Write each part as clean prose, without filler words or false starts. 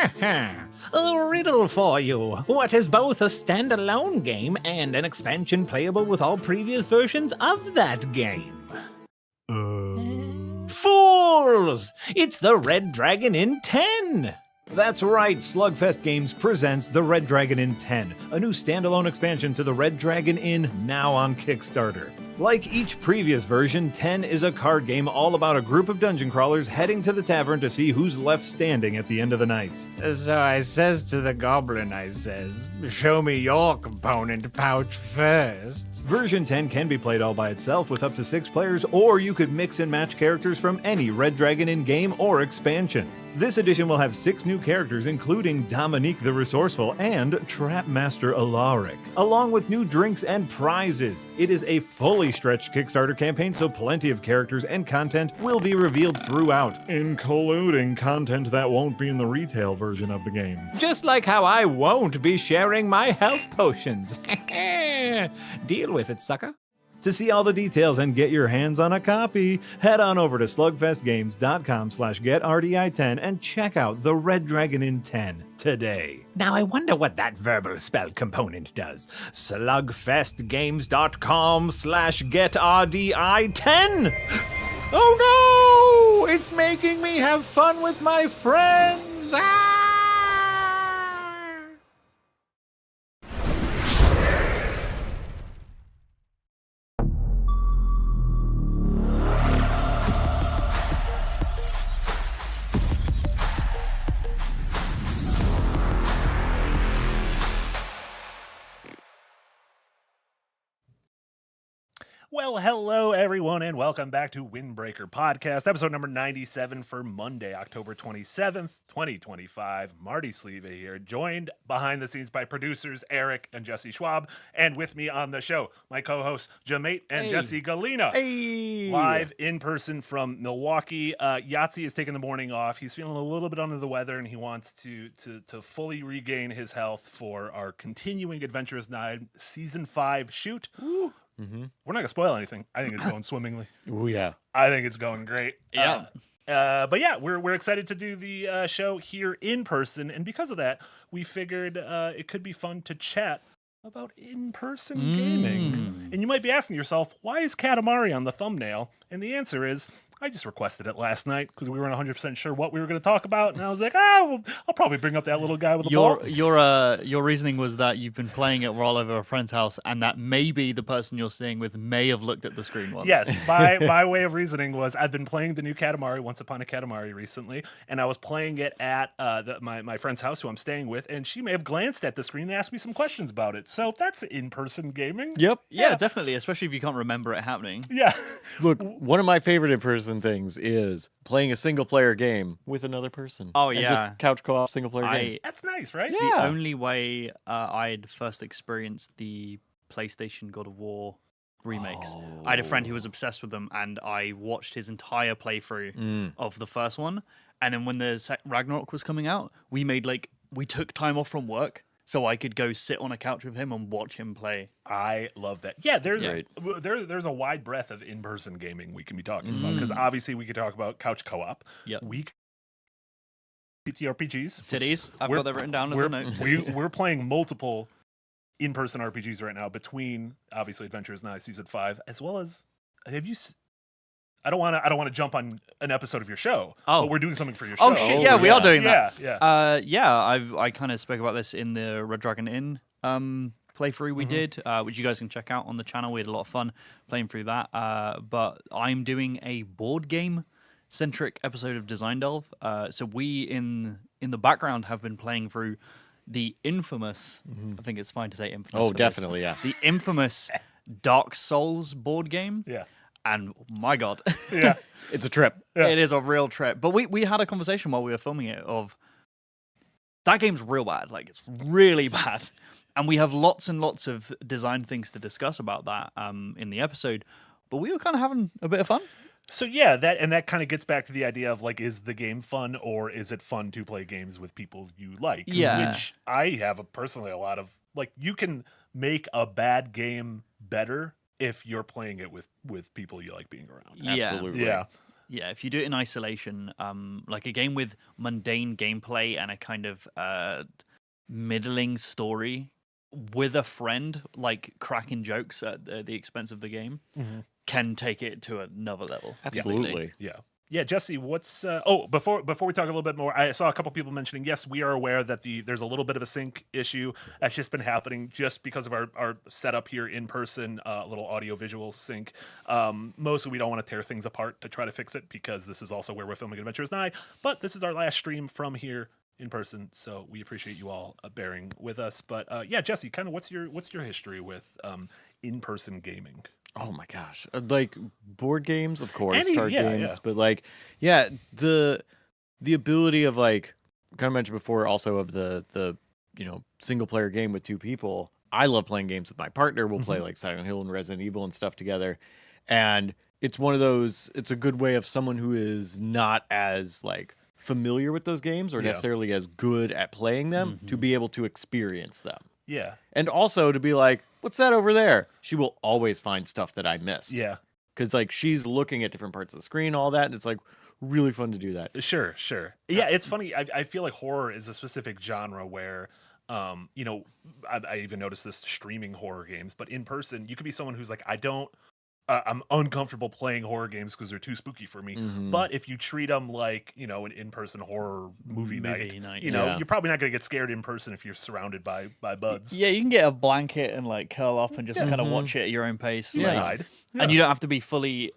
A riddle for you. What is both a standalone game and an expansion playable with all previous versions of that game? Fools! It's the Red Dragon Inn 10! That's right, Slugfest Games presents the Red Dragon Inn 10, a new standalone expansion to the Red Dragon Inn, now on Kickstarter. Like each previous version, 10 is a card game all about a group of dungeon crawlers heading to the tavern to see who's left standing at the end of the night. So I says to the goblin, show me your component pouch first. Version 10 can be played all by itself with up to 6 players, or you could mix and match characters from any Red Dragon Inn game or expansion. This edition will have 6 new characters, including Dominique the Resourceful and Trapmaster Alaric, along with new drinks and prizes. It is a fully stretched Kickstarter campaign, so plenty of characters and content will be revealed throughout, including content that won't be in the retail version of the game. Just like how I won't be sharing my health potions. Deal with it, sucker. To see all the details and get your hands on a copy, head on over to slugfestgames.com/getrdi10 and check out the Red Dragon Inn 10 today. Now I wonder what that verbal spell component does. slugfestgames.com/getrdi10. Oh no! It's making me have fun with my friends! Well, hello, everyone, and welcome back to Windbreaker Podcast, episode number 97 for Monday, October 27th, 2025. Marty Sleva here, joined behind the scenes by producers Eric and Jesse Schwab, and with me on the show, my co-hosts Jamate and Jesse Galena. Hey! Live in person from Milwaukee. Yahtzee is taking the morning off. He's feeling a little bit under the weather, and he wants to fully regain his health for our continuing Adventurous 9 Season 5 shoot. Ooh. Mm-hmm. We're not gonna spoil anything. I think it's going swimmingly. Oh yeah, I think it's going great. Yeah. But yeah, we're excited to do the show here in person, and because of that, we figured it could be fun to chat about in-person gaming. And you might be asking yourself, why is Katamari on the thumbnail? And the answer is, I just requested it last night because we weren't 100% sure what we were going to talk about, and I was like, well, I'll probably bring up that little guy with the ball. Your reasoning was that you've been playing it while over a friend's house, and that maybe the person you're staying with may have looked at the screen once. Yes, my way of reasoning was I've been playing the new Katamari, Once Upon a Katamari, recently, and I was playing it at my friend's house who I'm staying with, and she may have glanced at the screen and asked me some questions about it. So that's in-person gaming. Yep. Yeah, definitely, especially if you can't remember it happening. Yeah. Look, one of my favorite in-person things is playing a single-player game with another person. Oh, and yeah. just couch co-op single-player game. That's nice, right? It's the only way I'd first experienced the PlayStation God of War remakes. I had a friend who was obsessed with them, and I watched his entire playthrough of the first one. And then when the Ragnarok was coming out, we took time off from work so I could go sit on a couch with him and watch him play. I love that. Yeah, there's a wide breadth of in-person gaming we can be talking about, because obviously we could talk about couch co-op. Yep. TTRPGs. Titties. I've got that written down as a note. We're playing multiple in-person RPGs right now between obviously Adventures 9 Season 5 as well as I don't want to jump on an episode of your show, but we're doing something for your show. Oh shit! Yeah, we are doing that. Yeah. I kind of spoke about this in the Red Dragon Inn playthrough we did, which you guys can check out on the channel. We had a lot of fun playing through that. But I'm doing a board game centric episode of Design Delve. So we in the background have been playing through the infamous. I think it's fine to say infamous. Oh, definitely, yeah. The infamous Dark Souls board game. Yeah. And my God, yeah, it's a trip. Yeah. It is a real trip. But we had a conversation while we were filming it of that game's real bad. Like, it's really bad. And we have lots and lots of design things to discuss about that in the episode. But we were kind of having a bit of fun. So yeah, that kind of gets back to the idea of like, is the game fun, or is it fun to play games with people you like? Yeah. Which I have personally a lot of, like, you can make a bad game better if you're playing it with people you like being around. Absolutely. Yeah. Yeah, if you do it in isolation, like a game with mundane gameplay and a kind of middling story with a friend, like cracking jokes at the expense of the game, can take it to another level. Absolutely. Yeah, Jesse, what's before we talk a little bit more, I saw a couple people mentioning, yes, we are aware that there's a little bit of a sync issue that's just been happening just because of our setup here in person, a little audio visual sync. Mostly we don't want to tear things apart to try to fix it because this is also where we're filming Adventures Nigh, but this is our last stream from here in person, so we appreciate you all bearing with us. But yeah, Jesse, kind of what's your history with in-person gaming? Oh my gosh. Like board games, of course, card yeah, games, yeah. but like the ability of like kind of mentioned before also of the single player game with two people. I love playing games with my partner. We'll play like Silent Hill and Resident Evil and stuff together. And it's one of those, it's a good way of someone who is not as like familiar with those games or necessarily as good at playing them to be able to experience them. Yeah. And also to be like, what's that over there? She will always find stuff that I missed. Yeah. Because like she's looking at different parts of the screen, all that, and it's like really fun to do that. Sure. Yeah, it's funny. I feel like horror is a specific genre where, I even noticed this streaming horror games, but in person, you could be someone who's like, I'm uncomfortable playing horror games because they're too spooky for me. But if you treat them like, an in-person horror movie night, you're probably not going to get scared in person if you're surrounded by buds. Yeah, you can get a blanket and like curl up and just kind of watch it at your own pace. Yeah. Like, and you don't have to be fully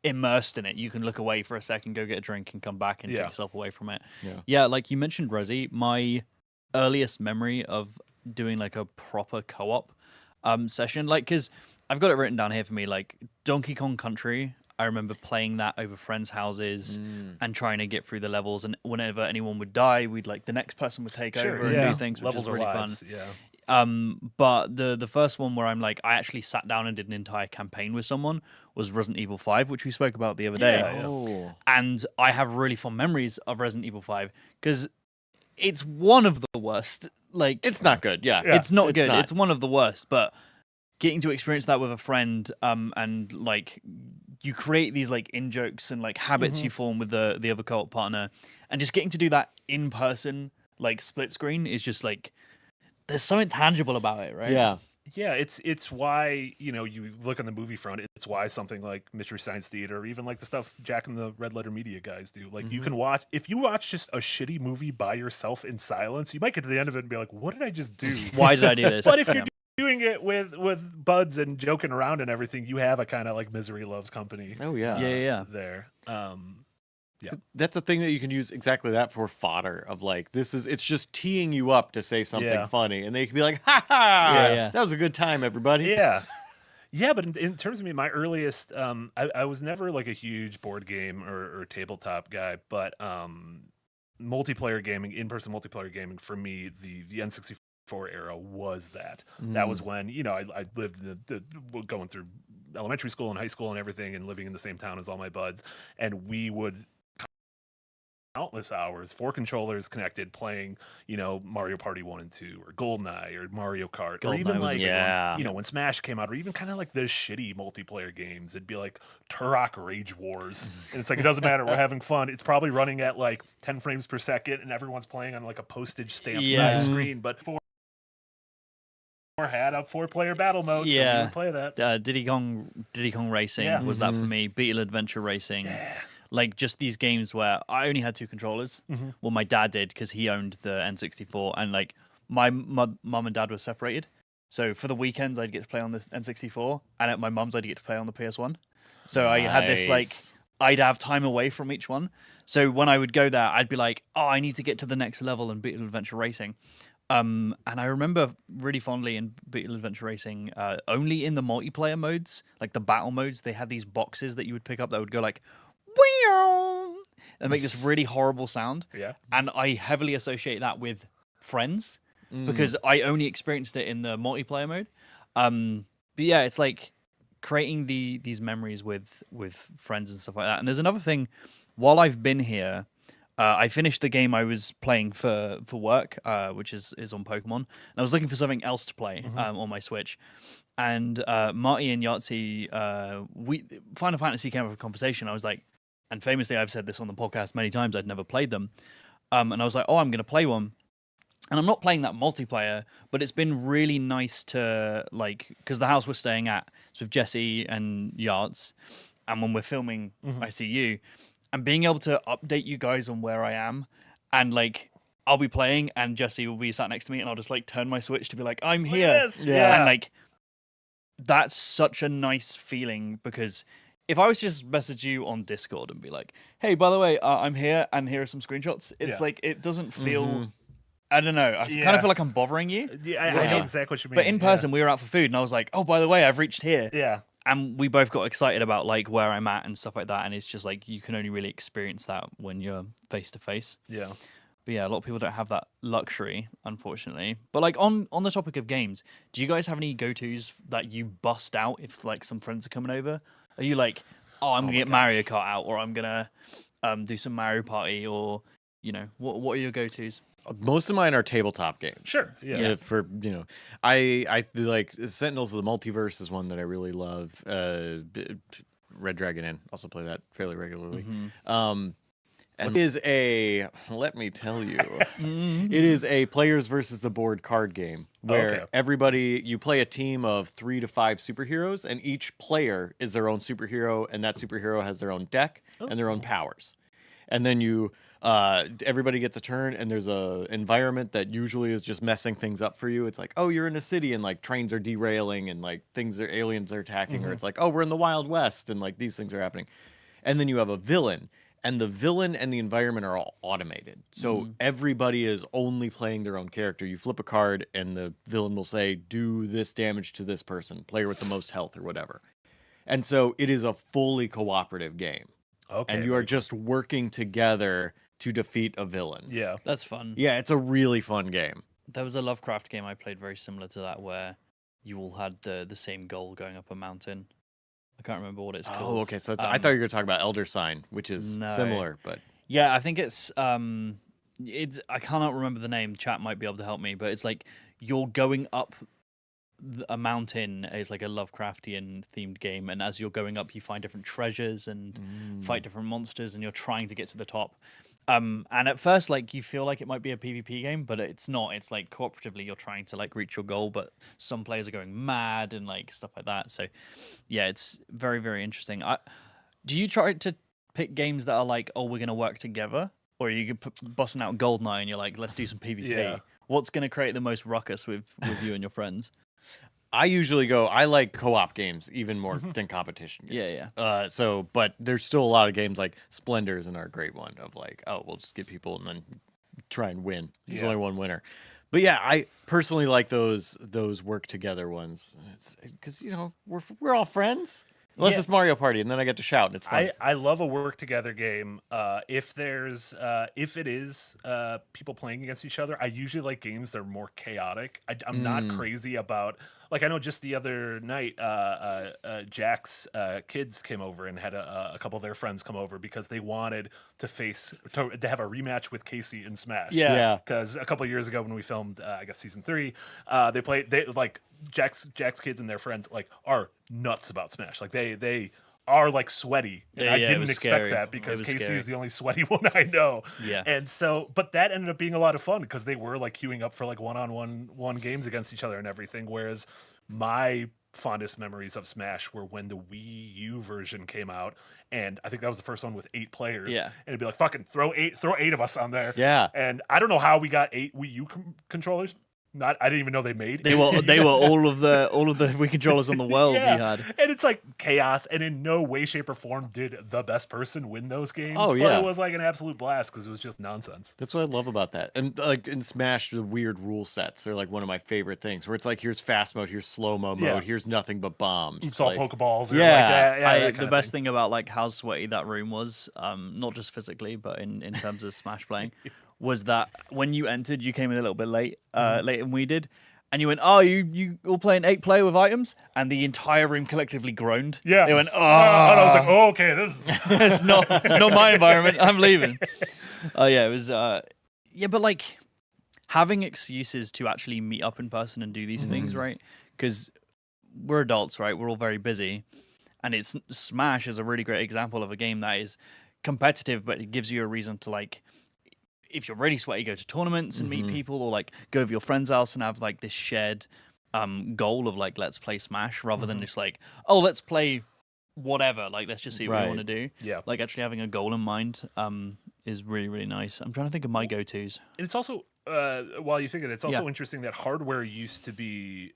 immersed in it. You can look away for a second, go get a drink, and come back and take yourself away from it. Yeah, like you mentioned, Resi, my earliest memory of doing like a proper co-op session, like, because I've got it written down here for me, like Donkey Kong Country. I remember playing that over friends' houses and trying to get through the levels. And whenever anyone would die, the next person would take over and do things, which levels was really fun. Yeah. But the first one where I'm like, I actually sat down and did an entire campaign with someone was Resident Evil 5, which we spoke about the other day. Yeah. And I have really fond memories of Resident Evil 5 because it's one of the worst. Like, It's not good. Yeah. it's not good. not. It's one of the worst, but getting to experience that with a friend, and like you create these like in jokes and like habits you form with the other co-op partner, and just getting to do that in person, like split screen, is just like there's something tangible about it, right? Yeah, it's why, you look on the movie front, it's why something like Mystery Science Theater, or even like the stuff Jack and the Red Letter Media guys do. Like you can watch, if you watch just a shitty movie by yourself in silence, you might get to the end of it and be like, what did I just do? Why did I do this? But if you're doing it with buds and joking around and everything, you have a kind of like misery loves company. Oh yeah. Yeah. There. That's a thing that you can use exactly that for fodder of like, it's just teeing you up to say something funny, and they can be like, ha ha, that was a good time, everybody. Yeah, but in terms of me, my earliest, I was never like a huge board game or tabletop guy, but multiplayer gaming, in-person multiplayer gaming, for me, the N64 era was that. That was when, I lived going through elementary school and high school and everything, and living in the same town as all my buds, and we would countless hours, 4 controllers connected, playing, Mario Party 1 and 2, or GoldenEye, or Mario Kart, or even like, when Smash came out, or even kind of like the shitty multiplayer games. It'd be like Turok Rage Wars, and it's like, it doesn't matter, we're having fun. It's probably running at like 10 frames per second, and everyone's playing on like a postage stamp size screen, but had a 4-player battle mode, so we would play that. Diddy Kong Racing was that for me. Beetle Adventure Racing. Like just these games where I only had 2 controllers. Well, my dad did because he owned the N64, and like my mum and dad were separated. So for the weekends, I'd get to play on the N64, and at my mum's, I'd get to play on the PS1. So I had this like, I'd have time away from each one. So when I would go there, I'd be like, oh, I need to get to the next level in Beetle Adventure Racing. And I remember really fondly in Beetle Adventure Racing, only in the multiplayer modes, like the battle modes, they had these boxes that you would pick up that would go like, and make this really horrible sound. And I heavily associate that with friends because I only experienced it in the multiplayer mode. But yeah, it's like creating these memories with friends and stuff like that. And there's another thing. While I've been here, I finished the game I was playing for work, which is on Pokemon. And I was looking for something else to play on my Switch. And Marty and Yahtzee, Final Fantasy came up with a conversation. I was like, and famously, I've said this on the podcast many times, I'd never played them. And I was like, oh, I'm going to play one. And I'm not playing that multiplayer, but it's been really nice to, like, because the house we're staying at is with Jesse and Yards. And when we're filming I See You, and being able to update you guys on where I am, and like, I'll be playing and Jesse will be sat next to me and I'll just like turn my Switch to be like, I'm here. Yeah. And like, that's such a nice feeling, because if I was to just message you on Discord and be like, hey, by the way, I'm here and here are some screenshots, it's like, it doesn't feel, I don't know, I kind of feel like I'm bothering you. Yeah, I know exactly what you mean. But in person, we were out for food and I was like, oh, by the way, I've reached here. Yeah. And we both got excited about like where I'm at and stuff like that. And it's just like, you can only really experience that when you're face to face. Yeah. But yeah, a lot of people don't have that luxury, unfortunately. But like on the topic of games, do you guys have any go-tos that you bust out if like some friends are coming over? Are you like, oh, I'm gonna get Mario Kart out, or I'm gonna do some Mario Party, or you know, what are your go-tos? Most of mine are tabletop games. Sure. Yeah. For I like Sentinels of the Multiverse is one that I really love. Red Dragon Inn, also play that fairly regularly. It is a, let me tell you, it is a players versus the board card game where everybody, you play a team of 3 to 5 superheroes, and each player is their own superhero, and that superhero has their own deck and their own powers. And then you, everybody gets a turn, and there's a environment that usually is just messing things up for you. It's like, oh, you're in a city, and like trains are derailing, and like aliens are attacking, or it's like, oh, we're in the Wild West, and like these things are happening. And then you have a villain. And the villain and the environment are all automated. So everybody is only playing their own character. You flip a card and the villain will say, do this damage to this person, player with the most health or whatever. And so it is a fully cooperative game. Okay. And you are just working together to defeat a villain. Yeah. That's fun. Yeah, it's a really fun game. There was a Lovecraft game I played very similar to that where you all had the same goal going up a mountain. I can't remember what it's called. Oh, okay. So I thought you were going to talk about Elder Sign, which is similar, but yeah, I think it's I cannot remember the name. Chat might be able to help me, but it's like you're going up a mountain. Is like a Lovecraftian themed game, and as you're going up, you find different treasures and fight different monsters, and you're trying to get to the top. And at first, like, you feel like it might be a PvP game, but it's not. It's like cooperatively, you're trying to like reach your goal, but some players are going mad and like stuff like that. So, yeah, it's very, very interesting. Do you try to pick games that are like, oh, we're gonna work together, or are you busting out Goldeneye and you're like, let's do some PvP? Yeah. What's gonna create the most ruckus with you and your friends? I usually go, I like co-op games even more than competition games. Yeah. But there's still a lot of games like Splendor is another great one of like, oh, we'll just get people and then try and win. There's only one winner. But yeah, I personally like those work together ones. It's because we're all friends. Unless it's Mario Party, and then I get to shout, and it's fun. I love a work together game. If it is people playing against each other, I usually like games that are more chaotic. I'm not crazy about, like, I know just the other night, Jack's kids came over and had a couple of their friends come over because they wanted to have a rematch with Casey in Smash. Yeah. Because a couple of years ago when we filmed, I guess season 3, they like Jack's kids and their friends like are nuts about Smash. Like they are like sweaty. And I didn't expect that because Casey is the only sweaty one I know. Yeah. And so, but that ended up being a lot of fun because they were like queuing up for like one games against each other and everything. Whereas my fondest memories of Smash were when the Wii U version came out, and I think that was the first one with 8 players. Yeah. And it'd be like, fucking throw eight of us on there. Yeah. And I don't know how we got 8 Wii U controllers. I didn't even know they made. They were all of the Wii controllers in the world you had. And it's like chaos, and in no way, shape, or form did the best person win those games. Oh, but yeah. it was like an absolute blast because it was just nonsense. That's what I love about that. And like in Smash, the weird rule sets are like one of my favorite things. Where it's like, here's fast mode, here's slow mo mode, here's nothing but bombs. It's all like, Pokeballs. Or yeah. like that. The best thing about like how sweaty that room was, not just physically, but in terms of Smash playing, was that when you entered, you came in a little bit late, later than we did. And you went, oh, you all playing 8-player with items? And the entire room collectively groaned. Yeah. They went, And I was like, oh, oh, okay, this is... it's not my environment. I'm leaving. Yeah, it was... yeah, but like having excuses to actually meet up in person and do these things, right? Because we're adults, right? We're all very busy. And Smash is a really great example of a game that is competitive, but it gives you a reason to like, if you're really sweaty, go to tournaments and meet people, or like go with your friend's house and have like this shared goal of like, let's play Smash, rather than just like, oh, let's play whatever, like let's just see what we want to do. Yeah. Like actually having a goal in mind is really, really nice. I'm trying to think of my go-tos. And it's also, while you think it, it's also interesting that hardware used to be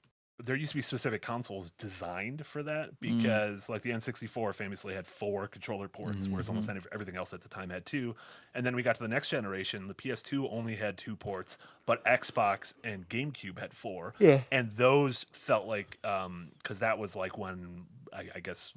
specific consoles designed for that, because like the N64 famously had 4 controller ports, whereas almost everything else at the time had 2. And then we got to the next generation, the PS2 only had 2 ports, but Xbox and GameCube had 4. Yeah. And those felt like, because that was like when, I guess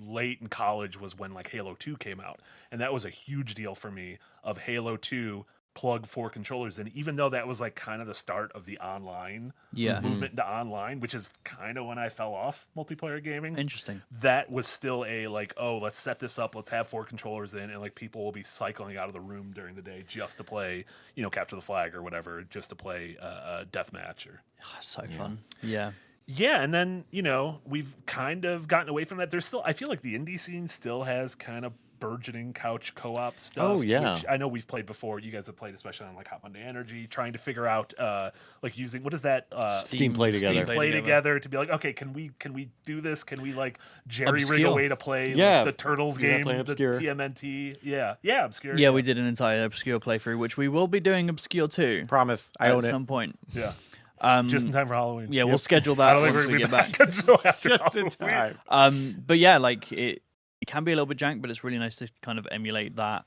late in college was when like Halo 2 came out. And that was a huge deal for me, of Halo 2 plug 4 controllers in, even though that was like kind of the start of the online movement into online, which is kind of when I fell off multiplayer gaming. Interesting. That was still a like, oh, let's set this up, let's have 4 controllers in, and like people will be cycling out of the room during the day just to play, you know, capture the flag or whatever, just to play a deathmatch or So fun. Yeah. Yeah, and then, you know, we've kind of gotten away from that. There's still, I feel like the indie scene still has kind of burgeoning couch co-op stuff. Oh, yeah. Which I know we've played before. You guys have played, especially on like Hot Monday Energy, trying to figure out like using, what is that? Steam Play Together. Steam Play Together to be like, okay, can we do this? Can we like jerry rig Obscure. a way to play Yeah. like, the Turtles game, play the Obscure. TMNT? Yeah, Obscure. Yeah, we did an entire Obscure playthrough, which we will be doing Obscure too Promise. I own at it. some point. Yeah. Um, Just in time for Halloween. yeah, we'll schedule I that don't think once we're we gonna get be back. back until after Just in Halloween. time. But yeah, like it can be a little bit jank, but it's really nice to kind of emulate that.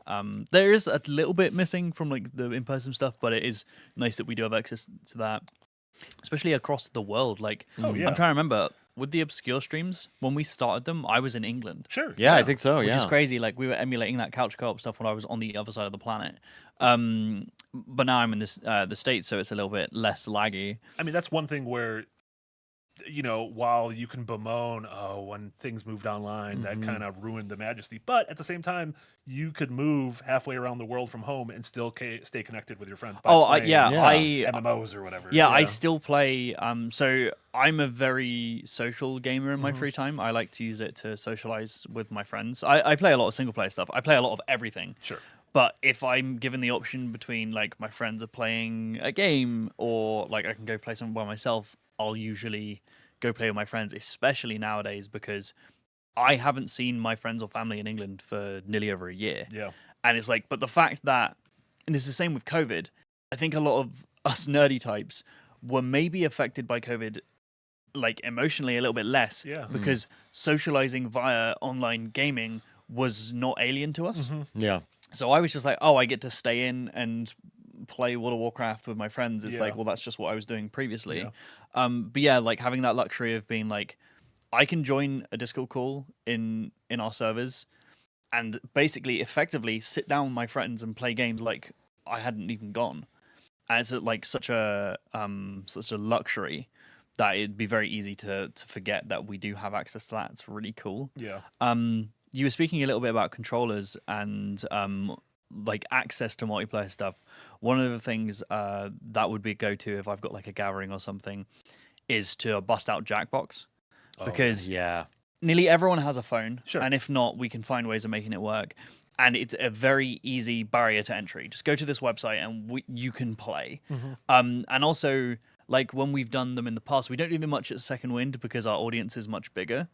There is a little bit missing from like the in-person stuff, but it is nice that we do have access to that, especially across the world. Like, Oh, yeah. I'm trying to remember with the Obscure streams when we started them, I was in England, Sure. Yeah, I think so. which Yeah. is crazy. Like we were emulating that couch co-op stuff when I was on the other side of the planet. But now I'm in this the States, so it's a little bit less laggy. I mean, that's one thing where, you know, while you can bemoan, oh, when things moved online, that kind of ruined the majesty. But at the same time, you could move halfway around the world from home and still stay connected with your friends. By playing MMOs or whatever. Yeah, I still play. So I'm a very social gamer in my free time. I like to use it to socialize with my friends. I play a lot of single player stuff. I play a lot of everything. Sure. But if I'm given the option between like my friends are playing a game or like I can go play something by myself, I'll usually go play with my friends, especially nowadays because I haven't seen my friends or family in England for nearly over a year. Yeah. And it's like, but the fact that, and it's the same with COVID, I think a lot of us nerdy types were maybe affected by COVID, like emotionally a little bit less. Yeah. Because socializing via online gaming was not alien to us. Yeah. So I was just like, oh, I get to stay in and play World of Warcraft with my friends. It's Yeah. like, well, that's just what I was doing previously. Yeah. But yeah, like having that luxury of being like, I can join a Discord call in our servers and basically effectively sit down with my friends and play games like I hadn't even gone. And it's like such a luxury that it'd be very easy to forget that we do have access to that. It's really cool. Yeah. You were speaking a little bit about controllers and like access to multiplayer stuff. One of the things that would be a go-to if I've got like a gathering or something is to bust out Jackbox, because Yeah. nearly everyone has a phone, Sure. and if not, we can find ways of making it work. And it's a very easy barrier to entry. Just go to this website and you can play. And also, like when we've done them in the past, we don't do them much at Second Wind because our audience is much bigger.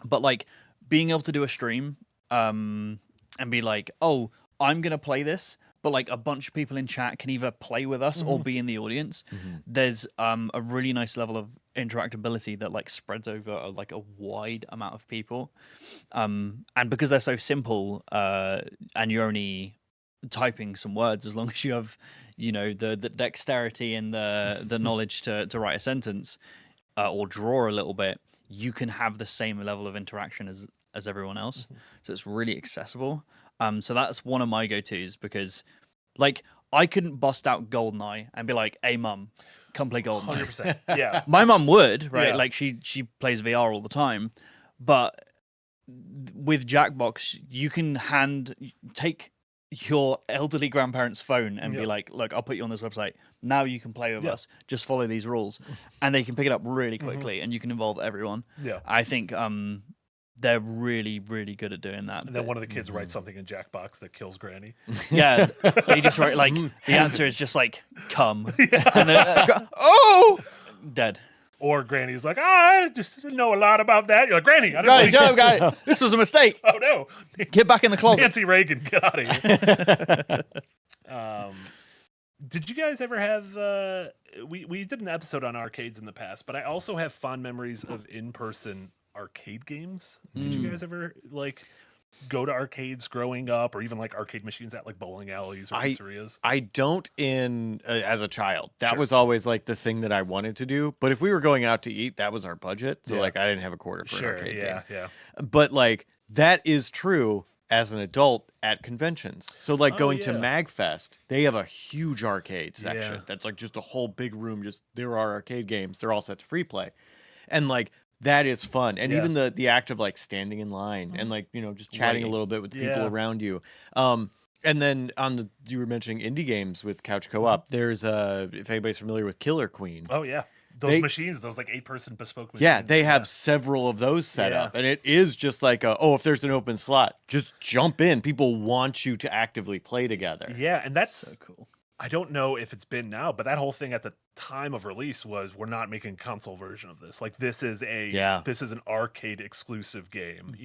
But like being able to do a stream and be like, oh, I'm going to play this, but like a bunch of people in chat can either play with us or be in the audience. There's a really nice level of interactability that like spreads over like a wide amount of people. And because they're so simple and you're only typing some words, as long as you have, you know, the dexterity and the knowledge to write a sentence or draw a little bit, you can have the same level of interaction as everyone else. So it's really accessible. So that's one of my go-tos because like I couldn't bust out GoldenEye and be like, hey mum, come play GoldenEye. 100%. Yeah. My mum would, right? Yeah. Like she plays VR all the time. But with Jackbox, you can take your elderly grandparents' phone and be like, look, I'll put you on this website. Now you can play with us. Just follow these rules. And they can pick it up really quickly and you can involve everyone. Yeah. I think they're really, really good at doing that. And then one of the kids writes something in Jackbox that kills Granny. Yeah, they just write like the answer is just like come, and then oh, dead. Or Granny's like, I just didn't know a lot about that. You're like, Granny, I didn't Guys, know you- guys, this was a mistake. Oh no, Get back in the closet. Nancy Reagan, get out of here. Did you guys ever have? We did an episode on arcades in the past, but I also have fond memories of in-person arcade games. Did you guys ever like go to arcades growing up, or even like arcade machines at like bowling alleys or pizzerias? I don't as a child. That Sure. was always like the thing that I wanted to do. But if we were going out to eat, that was our budget. So Yeah. like I didn't have a quarter for an Sure, arcade yeah, game. yeah. But like that is true as an adult at conventions. So like Oh, going to yeah. MagFest, they have a huge arcade section. Yeah. That's like just a whole big room. Just there are arcade games. They're all set to free play. And like that is fun. And Yeah. even the act of like standing in line and like, just chatting a Right. little bit with the Yeah. people around you. And then you were mentioning indie games with Couch Co-op. There's if anybody's familiar with Killer Queen. Oh yeah, those They- machines, those like 8-person bespoke machines. Yeah, they have several of those set Yeah. up, and it is just like if there's an open slot, just jump in. People want you to actively play together. Yeah, and that's So cool. I don't know if it's been now, but that whole thing at the time of release was we're not making a console version of this. Like this is an arcade exclusive game,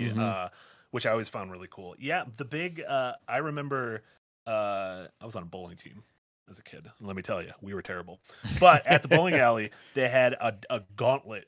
which I always found really cool. Yeah, the big I remember I was on a bowling team as a kid. And let me tell you, we were terrible. But at the bowling alley, they had a Gauntlet.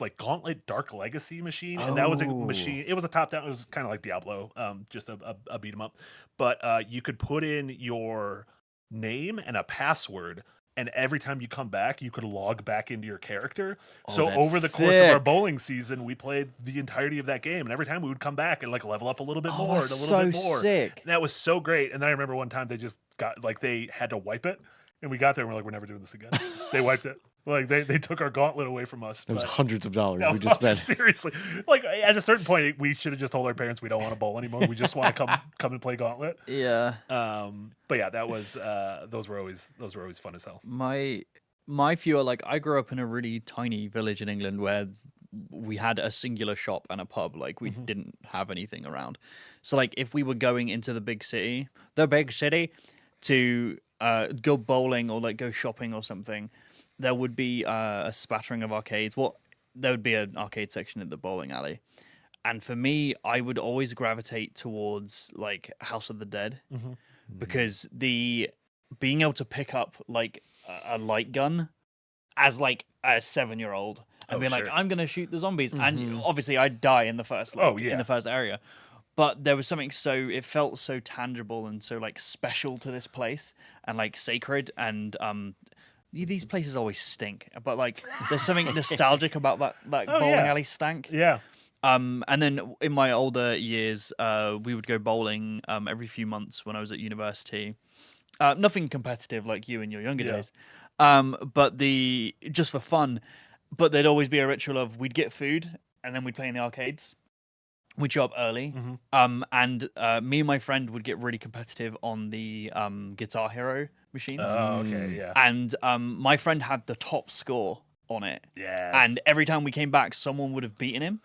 Like Gauntlet Dark Legacy machine, and that was a machine. It was a top down. It was kind of like Diablo, just a beat 'em up. But you could put in your name and a password, and every time you come back, you could log back into your character. So that's over the course of our sick. bowling season, we played the entirety of that game, and every time we would come back and like level up a little bit more and a little bit more. Sick. And that was so great. And then I remember one time they just got like they had to wipe it, and we got there and we're like, we're never doing this again. They wiped it. Like they took our Gauntlet away from us. It was but- hundreds of dollars no, we just spent. seriously. Like at a certain point, we should have just told our parents we don't want to bowl anymore. We just want to come and play Gauntlet. Yeah. But yeah, that was those were always fun as hell. My view are like I grew up in a really tiny village in England where we had a singular shop and a pub. Like we didn't have anything around. So like if we were going into the big city to go bowling or like go shopping or something, there would be a spattering of arcades. There would be an arcade section at the bowling alley. And for me, I would always gravitate towards like House of the Dead because being able to pick up like a light gun as like a 7-year-old and being like, sure. I'm gonna shoot the zombies, and obviously I'd die in the first in the first area. But there was something it felt so tangible and so like special to this place and like sacred, and these places always stink, but like there's something nostalgic about that bowling alley stank. Yeah. And then in my older years, we would go bowling every few months when I was at university. Nothing competitive like you in your younger days, but just for fun. But there'd always be a ritual of we'd get food and then we'd play in the arcades. We'd show up early, and me and my friend would get really competitive on the Guitar Hero machines. Oh, okay, yeah. And my friend had the top score on it. Yes. And every time we came back, someone would have beaten him.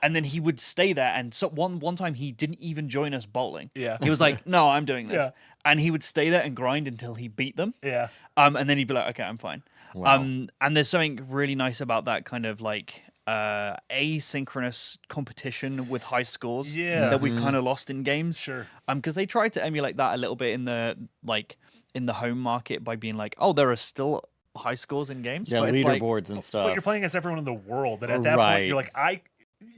And then he would stay there. And so one time he didn't even join us bowling. Yeah. He was like, no, I'm doing this. Yeah. And he would stay there and grind until he beat them. Yeah. And then he'd be like, okay, I'm fine. Wow. And there's something really nice about that kind of like asynchronous competition with high scores that we've kind of lost in games. Sure. Because they tried to emulate that a little bit in the home market by being like, oh, there are still high scores in games. Yeah, but it's like, leaderboards and stuff. But you're playing against everyone in the world, that at that point Right. you're like,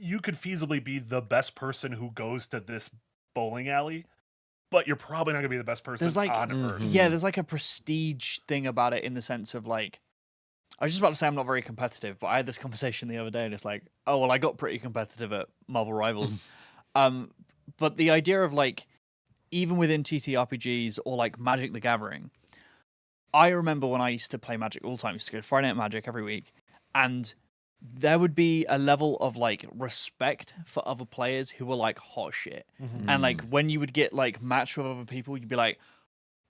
you could feasibly be the best person who goes to this bowling alley, but you're probably not gonna be the best person There's like, on earth. yeah, there's like a prestige thing about it in the sense of like, I was just about to say I'm not very competitive, but I had this conversation the other day and it's like, oh, well, I got pretty competitive at Marvel Rivals. But the idea of like, even within TTRPGs or like Magic the Gathering, I remember when I used to play Magic all the time, I used to go to Friday Night Magic every week, and there would be a level of like respect for other players who were like hot shit. And like when you would get like matched with other people, you'd be like,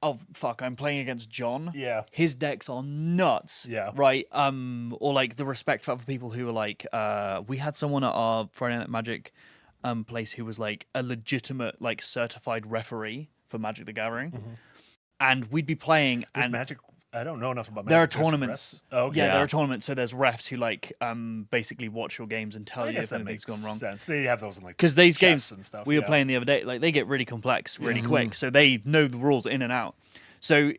oh fuck, I'm playing against John. Yeah. His decks are nuts. Yeah. Right. Or like the respect for other people who are like, we had someone at our Friday Night Magic place who was like a legitimate like certified referee for Magic the Gathering, and we'd be playing There's and Magic. I don't know enough about Magic. there are There's tournaments. refs? Oh, okay. Yeah, there are tournaments. So there's refs who like basically watch your games and tell I you guess if that anything's makes gone wrong. sense. They have those in like Because these chess games and stuff. we were yeah. playing the other day, like they get really complex really quick, so they know the rules in and out. So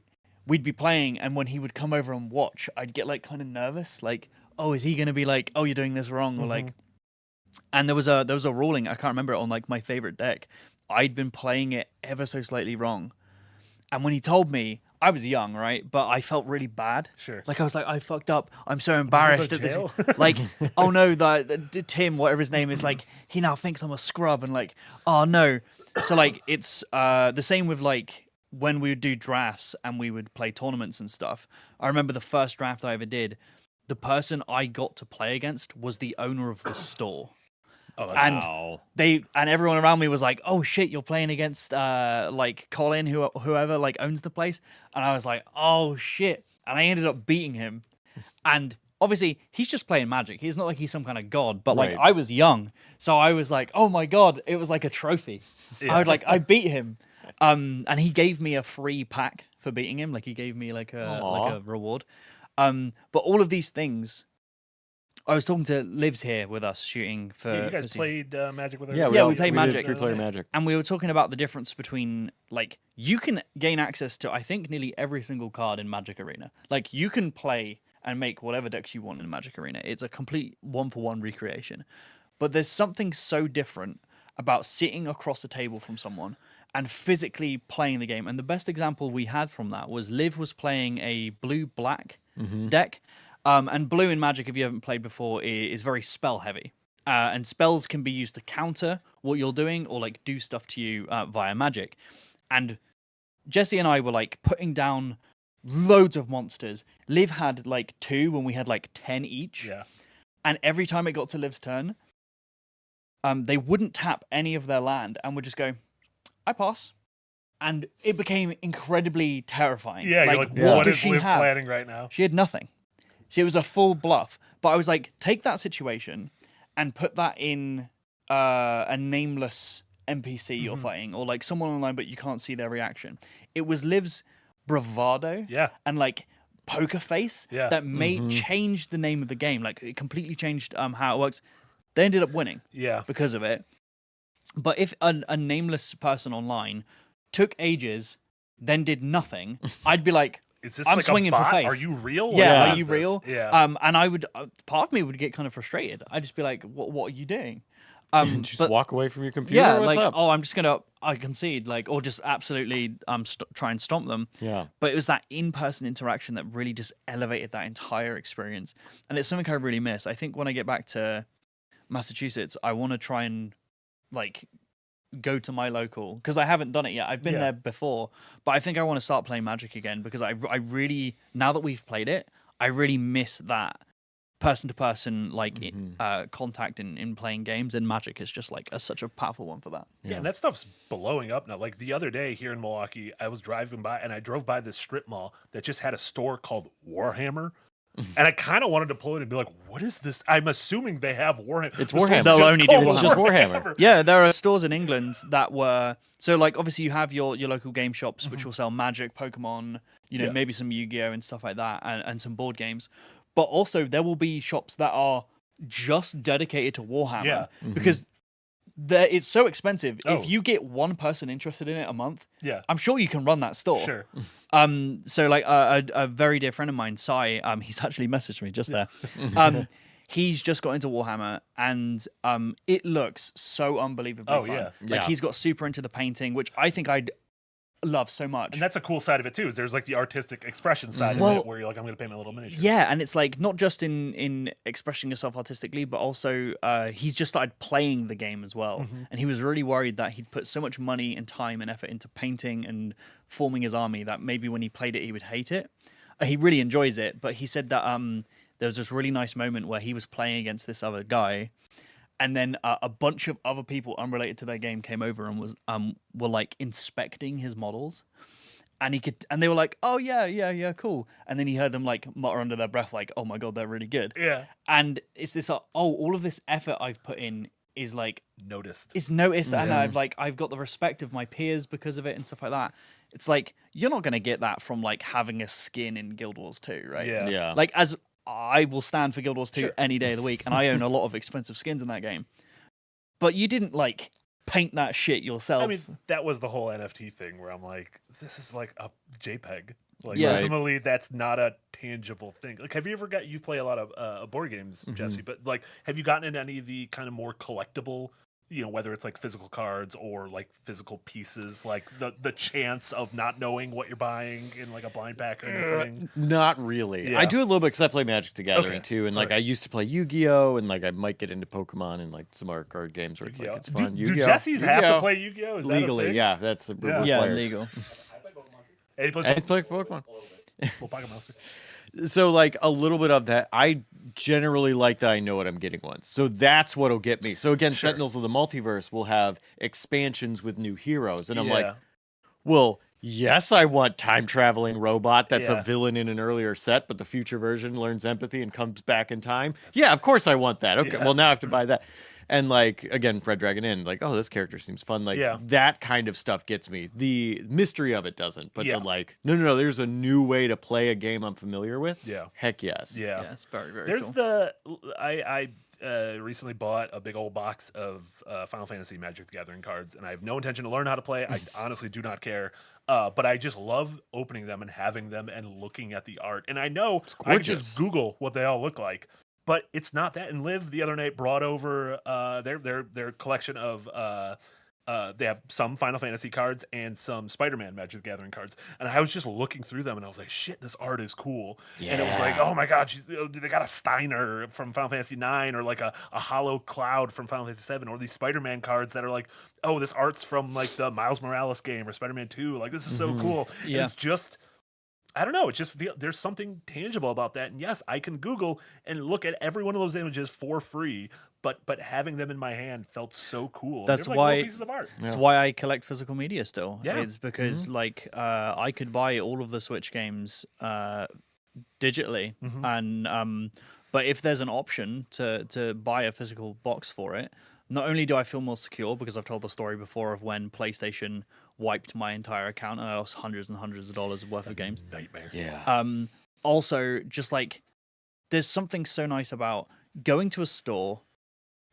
we'd be playing, and when he would come over and watch, I'd get like kind of nervous, like, oh, is he going to be like, oh, you're doing this wrong, or like. And there was a ruling, I can't remember it, on like my favorite deck. I'd been playing it ever so slightly wrong, and when he told me, I was young, right? But I felt really bad. Sure. Like I was like, I fucked up. I'm so go embarrassed to at this. jail? Like, oh no, the Tim, whatever his name is, like he now thinks I'm a scrub, and like, oh no. So like it's the same with like when we would do drafts and we would play tournaments and stuff. I remember the first draft I ever did, the person I got to play against was the owner of the store. Oh, that's And everyone around me was like, "Oh shit, you're playing against like Colin, whoever like owns the place." And I was like, "Oh shit!" And I ended up beating him. And obviously, he's just playing Magic. He's not like he's some kind of god. But like, Right. I was young, so I was like, "Oh my god!" It was like a trophy. I beat him. And he gave me a free pack for beating him. Like he gave me like a reward. But all of these things. I was talking to Livs here with us shooting for. Yeah, you guys for season- played Magic with her? Yeah, we played did Magic. 3-player Magic. And we were talking about the difference between like you can gain access to I think nearly every single card in Magic Arena. Like you can play and make whatever decks you want in Magic Arena. It's a complete 1-for-1 recreation. But there's something so different about sitting across the table from someone and physically playing the game. And the best example we had from that was Liv was playing a blue-black deck. And blue in Magic, if you haven't played before, is very spell heavy. And spells can be used to counter what you're doing or like do stuff to you via magic. And Jesse and I were like putting down loads of monsters. Liv had like 2 when we had like 10 each. Yeah. And every time it got to Liv's turn, they wouldn't tap any of their land and would just go, I pass. And it became incredibly terrifying. Yeah, you're like, what what does is she Liv have? planning right now? She had nothing. It was a full bluff. But I was like, take that situation and put that in a nameless NPC you're fighting, or like someone online, but you can't see their reaction. It was Liv's bravado Yeah. and like poker face Yeah. that made changed the name of the game. Like it completely changed how it works. They ended up winning Yeah. because of it. But if a nameless person online took ages, then did nothing, I'd be like, Is this I'm like swinging a for bot? face. Are you real? yeah, What are is you this? real? Yeah. And I would, part of me would get kind of frustrated. I'd just be like, what are you doing? Just But walk away from your computer. yeah, What's like, up? oh, I concede, like, or just absolutely try and stomp them. Yeah. But it was that in-person interaction that really just elevated that entire experience, and it's something I really miss. I think when I get back to Massachusetts, I want to try and like go to my local, because I haven't done it yet. I've been Yeah. there before, but I think I want to start playing Magic again, because I really, now that we've played it, I really miss that person to person like contact in playing games, and Magic is just like such a powerful one for that. Yeah, and that stuff's blowing up now. Like the other day here in Milwaukee, I was driving by and I drove by this strip mall that just had a store called Warhammer. And I kind of wanted to pull it and be like, what is this? I'm assuming they have Warhammer. It's The store's Warhammer. They'll just only do called It's just Warhammer. Yeah, there are stores in England that were so like obviously you have your local game shops which will sell Magic, Pokemon, Yeah. maybe some Yu-Gi-Oh and stuff like that, and some board games. But also there will be shops that are just dedicated to Warhammer Yeah. because it's so expensive. Oh. If you get one person interested in it a month, Yeah. I'm sure you can run that store. Sure. So like a very dear friend of mine, Sai, he's actually messaged me just there. He's just got into Warhammer, and it looks so unbelievably Oh, fun. yeah. Like he's got super into the painting, which I think I'd love so much. And that's a cool side of it too. Is there's like the artistic expression side Well, of it, where you're like, I'm going to paint my little miniatures. Yeah, and it's like not just in expressing yourself artistically, but also he's just started playing the game as well. And he was really worried that he'd put so much money and time and effort into painting and forming his army that maybe when he played it, he would hate it. He really enjoys it, but he said that there was this really nice moment where he was playing against this other guy, and then a bunch of other people unrelated to their game came over and were like inspecting his models. and they were like, "Oh yeah, cool." And then he heard them like mutter under their breath, like, "Oh my god, they're really good." Yeah. And it's this, all of this effort I've put in is like Noticed. it's noticed, and I've got the respect of my peers because of it and stuff like that. It's like you're not gonna get that from like having a skin in Guild Wars 2, right? Yeah. Yeah. Like, as I will stand for Guild Wars 2 Sure. any day of the week, and I own a lot of expensive skins in that game. But you didn't like paint that shit yourself. I mean, that was the whole NFT thing where I'm like, this is like a JPEG. Like, Yeah. ultimately, that's not a tangible thing. Like, have you ever you play a lot of board games, Jesse? But like, have you gotten into any of the kind of more collectible, whether it's like physical cards or like physical pieces, like the chance of not knowing what you're buying in like a blind pack or anything? Not really. Yeah. I do a little bit because I play Magic the Gathering Okay. too, and like I used to play Yu-Gi-Oh, and like I might get into Pokemon and like some art card games where it's like it's fun. Do Yu-Gi-Oh. Jessies have to Yu-Gi-Oh. play Yu-Gi-Oh? Is legally? that a thing? Yeah, that's the Yeah. yeah, required. illegal. Hey, he plays I play Pokemon. Full Pocket Monster. So like a little bit of that. I generally like that I know what I'm getting once. So that's what'll get me. So again, Sure. Sentinels of the Multiverse will have expansions with new heroes, and I'm Yeah. like, well, yes, I want time traveling robot that's Yeah. a villain in an earlier set, but the future version learns empathy and comes back in time. Yeah, of course I want that. Okay, Yeah. well now I have to buy that. And like again, Red Dragon Inn, like, oh, this character seems fun. Like Yeah. that kind of stuff gets me. The mystery of it doesn't, but Yeah. the like, no, there's a new way to play a game I'm familiar with. Yeah. Heck yes. Yeah. Yeah, it's very, very There's cool. I recently bought a big old box of Final Fantasy Magic the Gathering cards, and I have no intention to learn how to play. I honestly do not care. But I just love opening them and having them and looking at the art. And I know I can just gorgeous. Google what they all look like, but it's not that. And Liv the other night brought over their collection of they have some Final Fantasy cards and some Spider-Man Magic the Gathering cards. And I was just looking through them and I was like, shit, this art is cool. And it was like, oh my God, they got a Steiner from Final Fantasy 9 or like a Hollow Cloud from Final Fantasy 7 or these Spider-Man cards that are like, oh, this art's from like the Miles Morales game or Spider-Man 2. Like, this is so cool. Yeah. And it's just, I don't know. It just there's something tangible about that. And yes, I can Google and look at every one of those images for free, but having them in my hand felt so cool. That's They're like little why- pieces of art. That's why I collect physical media still. Yeah. It's because like I could buy all of the Switch games digitally, and but if there's an option to buy a physical box for it, not only do I feel more secure because I've told the story before of when PlayStation wiped my entire account and I lost hundreds and hundreds of dollars worth of games. Nightmare. Yeah. Also, just like there's something so nice about going to a store,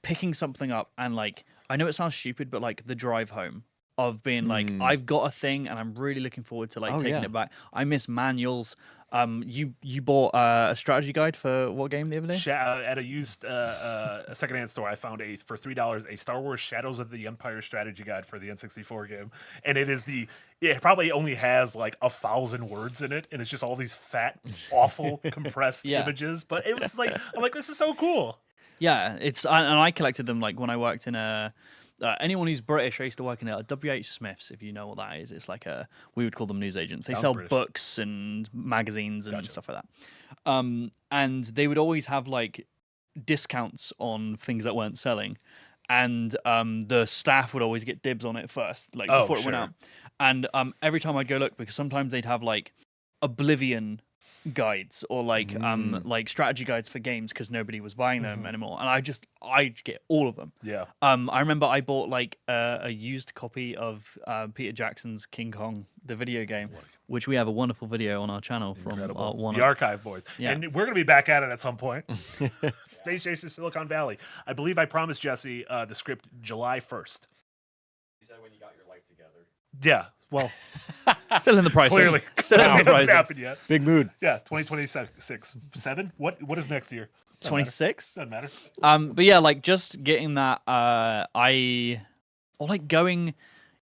picking something up, and like I know it sounds stupid, but like the drive home of being like I've got a thing and I'm really looking forward to like Oh, taking yeah. it back. I miss manuals. You bought a strategy guide for what game the other day? At a used a secondhand store, I found for $3 a Star Wars Shadows of the Empire strategy guide for the N64 game, and it probably only has like 1,000 words in it, and it's just all these fat, awful compressed Yeah. images. But it was like I'm like, this is so cool. Yeah, and I collected them like when I worked in a. Anyone who's British, I used to work in a WH Smiths, if you know what that is. It's like we would call them newsagents. They Sounds sell British. books and magazines and Gotcha. stuff like that. And they would always have like discounts on things that weren't selling. And the staff would always get dibs on it first, like Oh, before it went sure. out. And every time I'd go look, because sometimes they'd have like Oblivion guides or like strategy guides for games because nobody was buying them anymore, and I get all of them. Yeah. I remember I bought like a used copy of Peter Jackson's King Kong, the video game, which we have a wonderful video on our channel from one The of, Archive Boys. Yeah. And we're going to be back at it at some point. Space Station Silicon Valley. I believe I promised Jesse the script July 1st. You said when you got your life together. Yeah. Well, still in the process. clearly. Still in the It hasn't process. happened yet. Big mood. Yeah, 2026. 7? What is next year? Doesn't matter. 26. Doesn't matter. But yeah, like just getting that or like going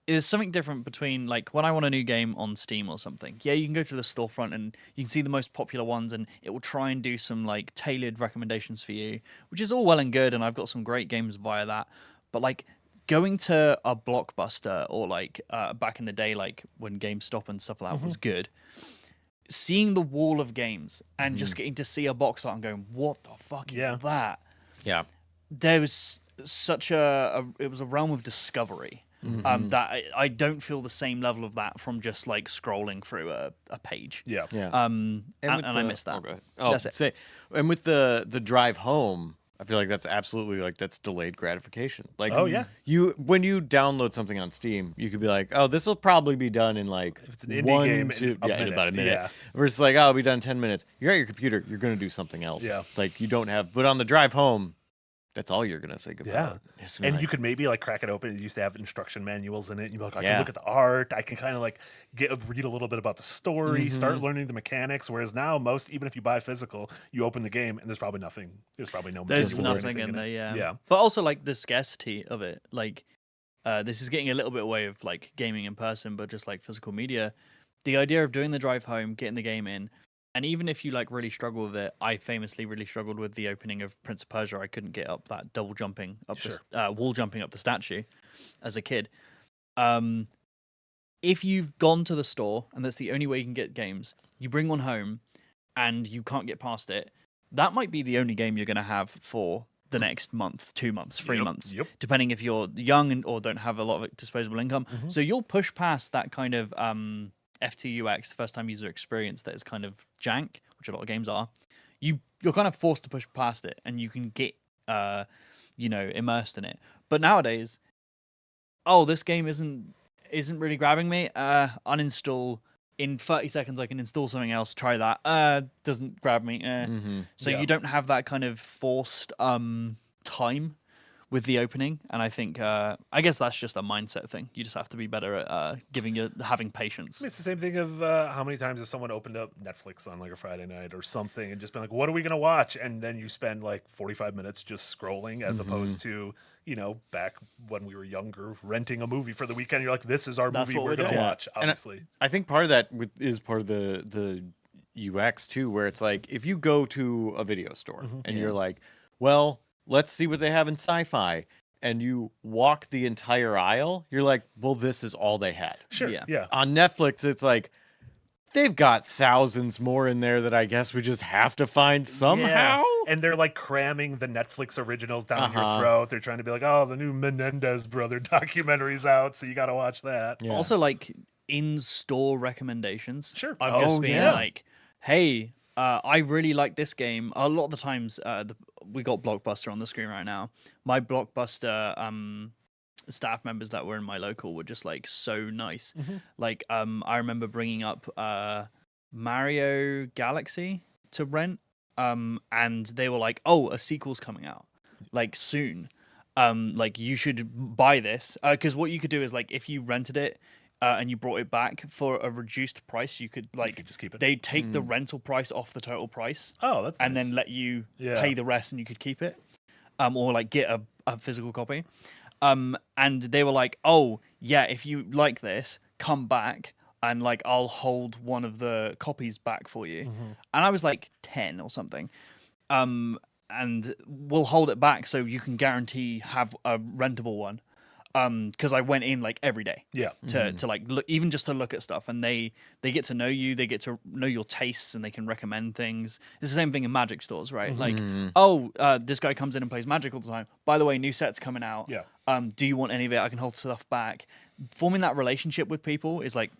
is something different between like when I want a new game on Steam or something. Yeah, you can go to the storefront and you can see the most popular ones and it will try and do some like tailored recommendations for you, which is all well and good, and I've got some great games via that. But like going to a Blockbuster or like back in the day, like when GameStop and stuff like that was good, seeing the wall of games and just getting to see a box art and going, what the fuck is that? Yeah. There was such it was a realm of discovery. Mhm. That I don't feel the same level of that from just like scrolling through a page. Yeah. Yeah. And with I the- miss that. Oh, go ahead. Oh, That's it. say, and with the drive home, I feel like that's absolutely like that's delayed gratification. Like, Oh, yeah. when you download something on Steam, you could be like, oh, this will probably be done in like If it's an indie game, in a in minute. about a minute. Yeah. Versus like, oh, it'll be done in 10 minutes. You're at your computer, you're gonna do something else. Yeah. Like you don't have, but on the drive home, that's all you're gonna think Yeah. about. It's gonna be And like, you could maybe like crack it open. It used to have instruction manuals in it. You'd be like, I can Yeah. look at the art. I can kind of like read a little bit about the story, start Mhm. learning the mechanics. Whereas now, even if you buy physical, you open the game and there's probably nothing. There's probably no There's manual or nothing anything in there, it. yeah. Yeah. But also like the scarcity of it. Like this is getting a little bit away of like gaming in person, but just like physical media. The idea of doing the drive home, getting the game in, and even if you like really struggle with it, I famously really struggled with the opening of Prince of Persia. I couldn't get up that double jumping up wall jumping up the statue as a kid. If you've gone to the store and that's the only way you can get games, you bring one home and you can't get past it, that might be the only game you're going to have for the next month, 2 months, 3 months, Yep. depending if you're young or don't have a lot of disposable income. Mhm. So you'll push past that kind of FTUX, the first time user experience, that is kind of jank, which a lot of games are. You're kind of forced to push past it, and you can get immersed in it. But nowadays, this game isn't really grabbing me. Uninstall. In 30 seconds, I can install something else. Try that. Doesn't grab me. Mhm. So Yeah. you don't have that kind of forced time with the opening, and I think I guess that's just a mindset thing. You just have to be better at having patience. I mean, it's the same thing of how many times has someone opened up Netflix on like a Friday night or something and just been like, what are we going to watch? And then you spend like 45 minutes just scrolling as opposed to, back when we were younger, renting a movie for the weekend. You're like, this is our That's movie what we're we're going to doing. watch, And obviously. I think part of that is part of the UX too, where it's like if you go to a video store and you're like, well, let's see what they have in sci-fi, and you walk the entire aisle, you're like, well, this is all they had. Sure. Yeah. Yeah. On Netflix, it's like they've got thousands more in there that I guess we just have to find somehow. Yeah. And they're like cramming the Netflix originals down your throat. They're trying to be like, oh, the new Menendez brother documentary's out, so you got to watch that. Yeah. Also, like in-store recommendations. Sure. I've just Oh, been yeah. like, hey, I really like this game. A lot of the times, we got Blockbuster on the screen right now. My Blockbuster staff members that were in my local were just like so nice. Like, I remember bringing up Mario Galaxy to rent, and they were like, "Oh, a sequel's coming out, like soon. Like you should buy this." Because what you could do is like if you rented it. And you brought it back for a reduced price, you could like just keep it. they take the rental price off the total price, Oh, that's and nice. then let you Yeah. pay the rest, and you could keep it, or like get a physical copy. And they were like, "Oh yeah, if you like this, come back, and like I'll hold one of the copies back for you." And I was like 10 or something, and we'll hold it back so you can guarantee have a rentable one. Because I went in like every day Yeah. to like look, even just to look at stuff, and they get to know you, they get to know your tastes, and they can recommend things. It's the same thing in Magic stores, right? Like, this guy comes in and plays Magic all the time. By the way, new set's coming out. Yeah. Do you want any of it? I can hold stuff back. Forming that relationship with people is like,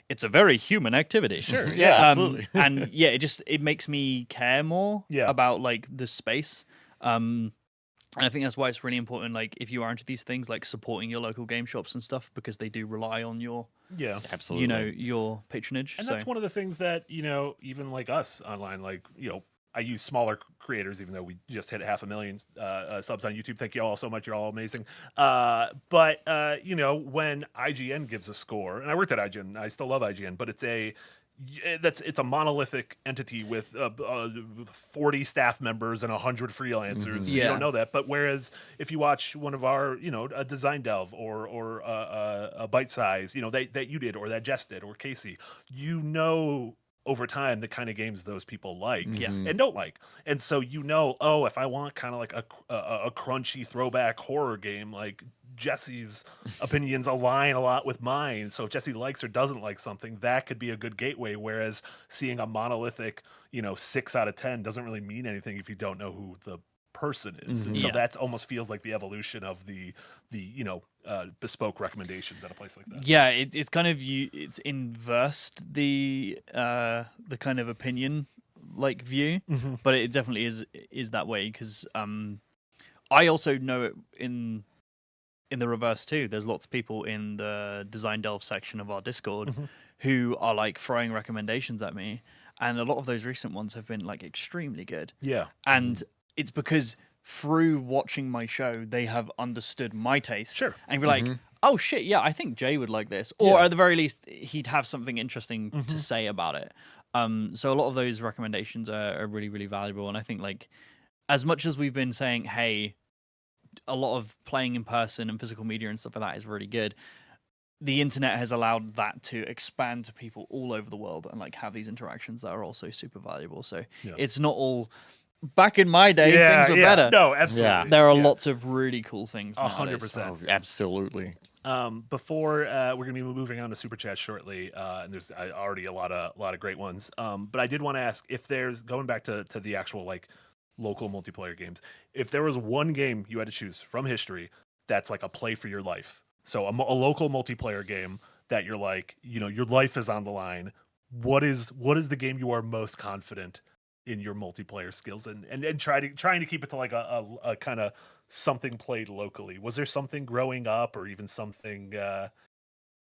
it's a very human activity. Sure. Yeah, absolutely. And yeah, it makes me care more Yeah. about like the space. And I think that's why it's really important, like, if you are into these things, like supporting your local game shops and stuff, because they do rely on your, Yeah. Absolutely. your patronage. And so. that's one of the things that, even like us online, like, I use smaller creators, even though we just hit 500,000 subs on YouTube. Thank you all so much. You're all amazing. But when IGN gives a score, and I worked at IGN, I still love IGN, but it's a monolithic entity with 40 staff members and 100 freelancers. So you Yeah. don't know that. But whereas if you watch one of our, a Design Delve or a Bite Size, that you did, or that Jess did, or Casey, over time the kind of games those people like and don't like. And so if I want kind of like a crunchy throwback horror game, like Jesse's opinions align a lot with mine. So if Jesse likes or doesn't like something, that could be a good gateway. Whereas seeing a monolithic, 6 out of 10 doesn't really mean anything if you don't know who the person is. And so that almost feels like the evolution of the bespoke recommendations at a place like that. Yeah, it's kind of it's inversed the kind of opinion like view, but it definitely is that way because I also know it in the reverse too. There's lots of people in the Design Delve section of our Discord who are like throwing recommendations at me, and a lot of those recent ones have been like extremely good. Yeah, and it's because through watching my show, they have understood my taste. Sure. And be like, oh shit, yeah, I think Jay would like this. Or Yeah. at the very least, he'd have something interesting to say about it. So a lot of those recommendations are really, really valuable. And I think like, as much as we've been saying, hey, a lot of playing in person and physical media and stuff like that is really good, the internet has allowed that to expand to people all over the world and like have these interactions that are also super valuable. So it's not all... Back in my day, things were better. No, absolutely. Yeah. There are lots of really cool things. 100%. Oh, absolutely. Before we're going to be moving on to super chat shortly, and there's already a lot of great ones. But I did want to ask if there's, going back to the actual like local multiplayer games, if there was one game you had to choose from history that's like a play for your life. So a local multiplayer game that you're like, your life is on the line. What is the game you are most confident in your multiplayer skills and trying to keep it to like a kind of something played locally? Was there something growing up or even something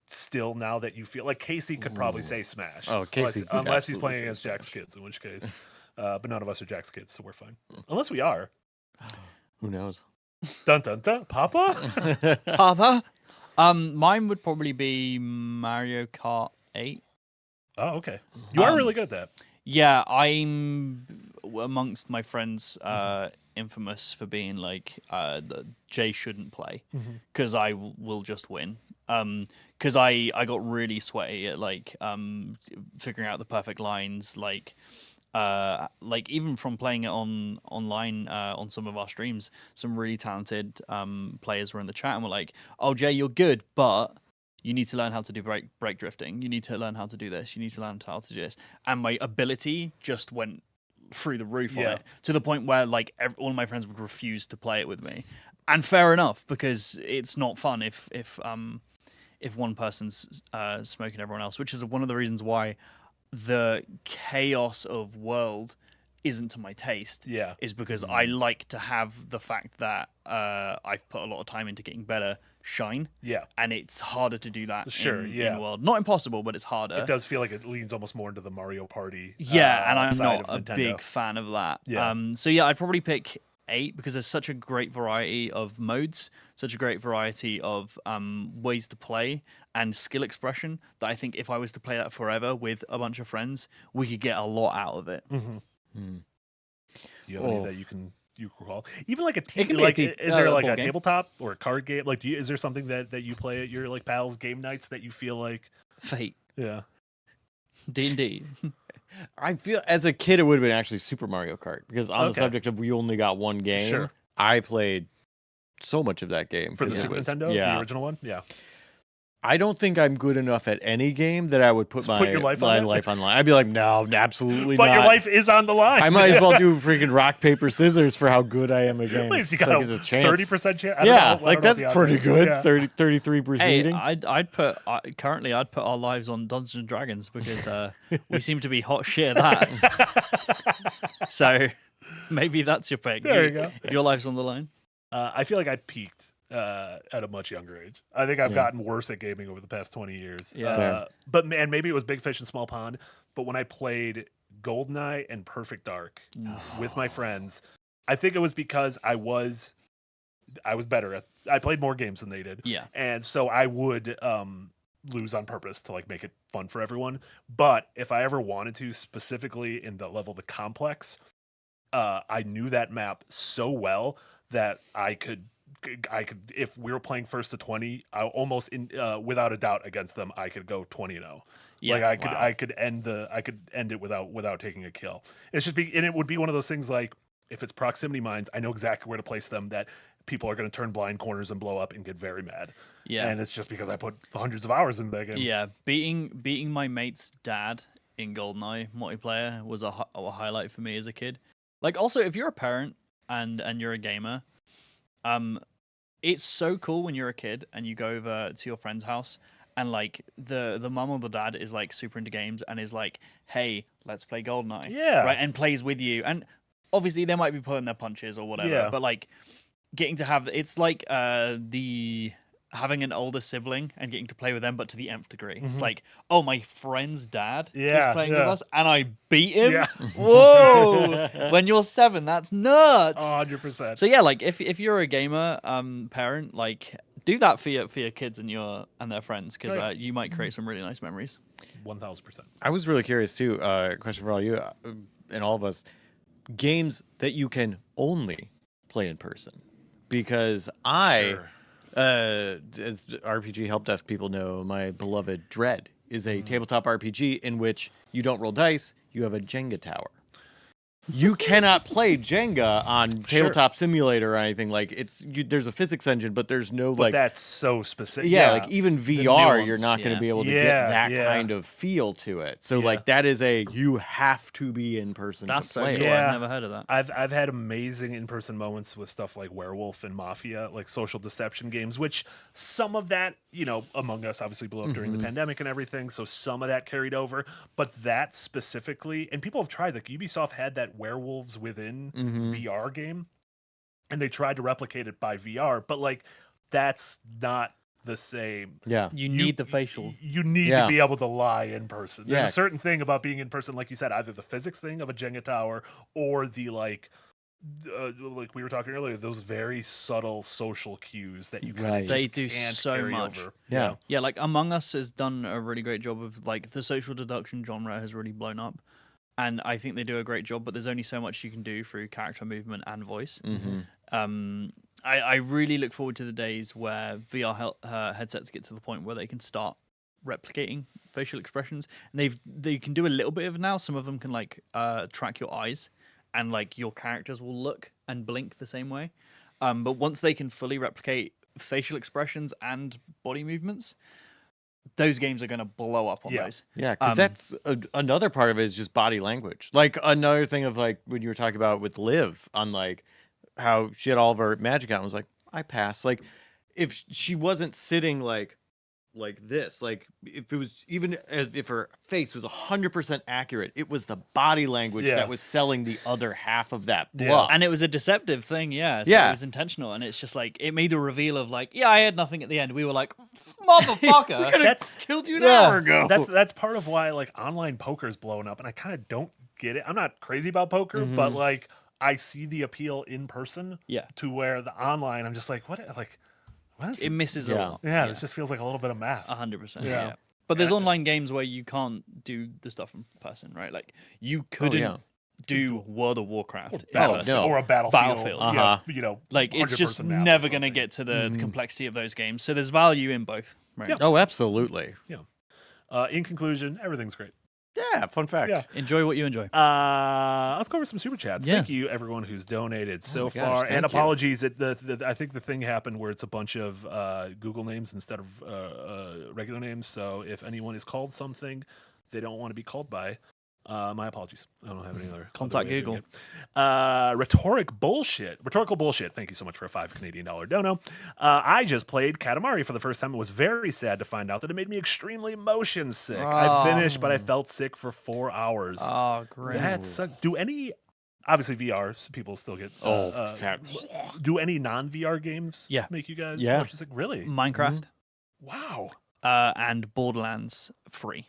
still now that you feel like Casey could probably say Smash? Oh, Casey, unless he's absolutely playing say against Smash. Jack's kids, in which case, but none of us are Jack's kids, so we're fine. Unless we are. Who knows? Dun dun dun, Papa. Papa? Mine would probably be Mario Kart 8. Oh, okay. You are really good at that. Yeah, I'm amongst my friends infamous for being like Jay shouldn't play because I will just win. Because I got really sweaty at like figuring out the perfect lines, like even from playing it online on some of our streams, some really talented players were in the chat and were like, "Oh, Jay, you're good, but you need to learn how to do brake drifting. You need to learn how to do this. You need to learn how to do this." And my ability just went through the roof on it, to the point where like all my friends would refuse to play it with me. And fair enough, because it's not fun if one person's smoking everyone else, which is one of the reasons why the chaos of world isn't to my taste. Is because I like to have the fact that I've put a lot of time into getting better shine. And it's harder to do that in world. Not impossible, but it's harder. It does feel like it leans almost more into the Mario Party. And I'm side not a of Nintendo. big fan of that. Yeah. So yeah, I'd probably pick 8 because there's such a great variety of modes, such a great variety of ways to play and skill expression that I think if I was to play that forever with a bunch of friends, we could get a lot out of it. Do you have any that you recall? Even like a It can be like, a is there like board a game. tabletop or a card game? Like, is there something that you play at your like pals' game nights that you feel like? Fate. Yeah. D&D. I feel as a kid it would have been actually Super Mario Kart because on the subject of we only got one game, I played so much of that game For the Super Nintendo, the original one. Yeah. I don't think I'm good enough at any game that I would put my your life life online. I'd be like, no, absolutely but not. Your life is on the line. I might as well do freaking rock, paper, scissors for how good I am at games. At least you So got it gives a chance. 30% chance. Yeah, like that's pretty good. Yeah. 33% Hey, beating. I'd put our lives on Dungeons and Dragons because we seem to be hot shit at that. So maybe that's your pick. There you go. If your life's on the line. I feel like I peaked at a much younger age. I think I've gotten worse at gaming over the past 20 years. But man, maybe it was big fish in small pond. But when I played GoldenEye and Perfect Dark with my friends, I think it was because I was better I played more games than they did. Yeah. And so I would lose on purpose to like make it fun for everyone. But if I ever wanted to, specifically in the level of the complex, I knew that map so well that I could, if we were playing first to 20, I almost without a doubt against them, I could go 20-0. Yeah, Like I could end it without taking a kill. And it would be one of those things like, if it's proximity mines, I know exactly where to place them that people are going to turn blind corners and blow up and get very mad. Yeah. And it's just because I put hundreds of hours into that game. Yeah, beating my mate's dad in GoldenEye multiplayer was a highlight for me as a kid. Like, also, if you're a parent and you're a gamer, it's so cool when you're a kid and you go over to your friend's house and like the mum or the dad is like super into games and is like, hey, let's play GoldenEye. Yeah. Right. And plays with you. And obviously they might be pulling their punches or whatever. Yeah. But like getting to have it's like the having an older sibling and getting to play with them, but to the nth degree. It's like, oh, my friend's dad is playing with us and I beat him. Yeah. Whoa. When you're 7, that's nuts. 100%. So yeah, like if you're a gamer parent, like do that for your kids and their friends, because you might create some really nice memories. 1000%. I was really curious too. Question for all you and all of us: games that you can only play in person, because Sure. as RPG help desk people know, my beloved Dread is a tabletop RPG in which you don't roll dice, you have a Jenga tower. You cannot play Jenga on Tabletop Simulator or anything. Like there's a physics engine, but there's no But like that's so specific. yeah, like even VR, you're nuance, not going to yeah. be able to Yeah, get that yeah. kind of feel to it. So Yeah. like that is you have to be in person That's to so play cool. it. Yeah. I've never heard of that. I've had amazing in-person moments with stuff like Werewolf and Mafia, like social deception games, which some of that, Among Us obviously blew up during the pandemic and everything, so some of that carried over. But that specifically, and people have tried, like Ubisoft had that Werewolves Within VR game, and they tried to replicate it by VR, but like that's not the same. Yeah. You need the facial. You need to be able to lie in person. There's Yeah. a certain thing about being in person, like you said, either the physics thing of a Jenga tower or the like we were talking earlier, those very subtle social cues that you kind Right. of They do can't so carry much. over. Yeah. Yeah, like Among Us has done a really great job of like the social deduction genre has really blown up. And I think they do a great job, but there's only so much you can do through character movement and voice. I really look forward to the days where VR headsets get to the point where they can start replicating facial expressions. And they can do a little bit of it now. Some of them can like track your eyes, and like your characters will look and blink the same way. But once they can fully replicate facial expressions and body movements, those games are going to blow up on those. Yeah, because that's another part of it is just body language. Like another thing of like when you were talking about with Liv on like how she had all of her magic out and was like, I pass. Like if she wasn't sitting like this, like if it was even as if her face was 100% accurate, it was the body language that was selling the other half of that bluff. And it was a deceptive thing, yeah. So Yeah. it was intentional, and it's just like it made a reveal of like, yeah, I had nothing at the end. We were like, motherfucker, That's killed you an hour ago. that's part of why like online poker is blowing up, and I kind of don't get it. I'm not crazy about poker, but like I see the appeal in person. Yeah. To where the online, I'm just like, what? Like, what is it misses a Yeah. lot. Yeah, this just feels like a little bit of math. 100%. Yeah. Yeah. But there's online games where you can't do the stuff in person, right? Like you couldn't do World of Warcraft in person. no. Or a Battlefield. Uh-huh. Yeah, Like it's just 100-person map or never going to something. get to the complexity of those games. So there's value in both, right? Yeah. Oh, absolutely. In conclusion, everything's great. Yeah, fun fact. Yeah. Enjoy what you enjoy. Let's go over some super chats. Yeah. Thank you, everyone who's donated so my gosh, far, thank and you. apologies. I think the thing happened where it's a bunch of Google names instead of regular names. So if anyone is called something they don't want to be called by, my apologies. I don't have any other Contact way of doing Google. it. Rhetorical bullshit. Thank you so much for a $5 Canadian dono. I just played Katamari for the first time. It was very sad to find out that it made me extremely motion sick. I finished, but I felt sick for 4 hours. Oh, great. That sucks. Obviously VR, so people still get. Do any non-VR games make you guys motion sick? Really? Minecraft Wow. and Borderlands free.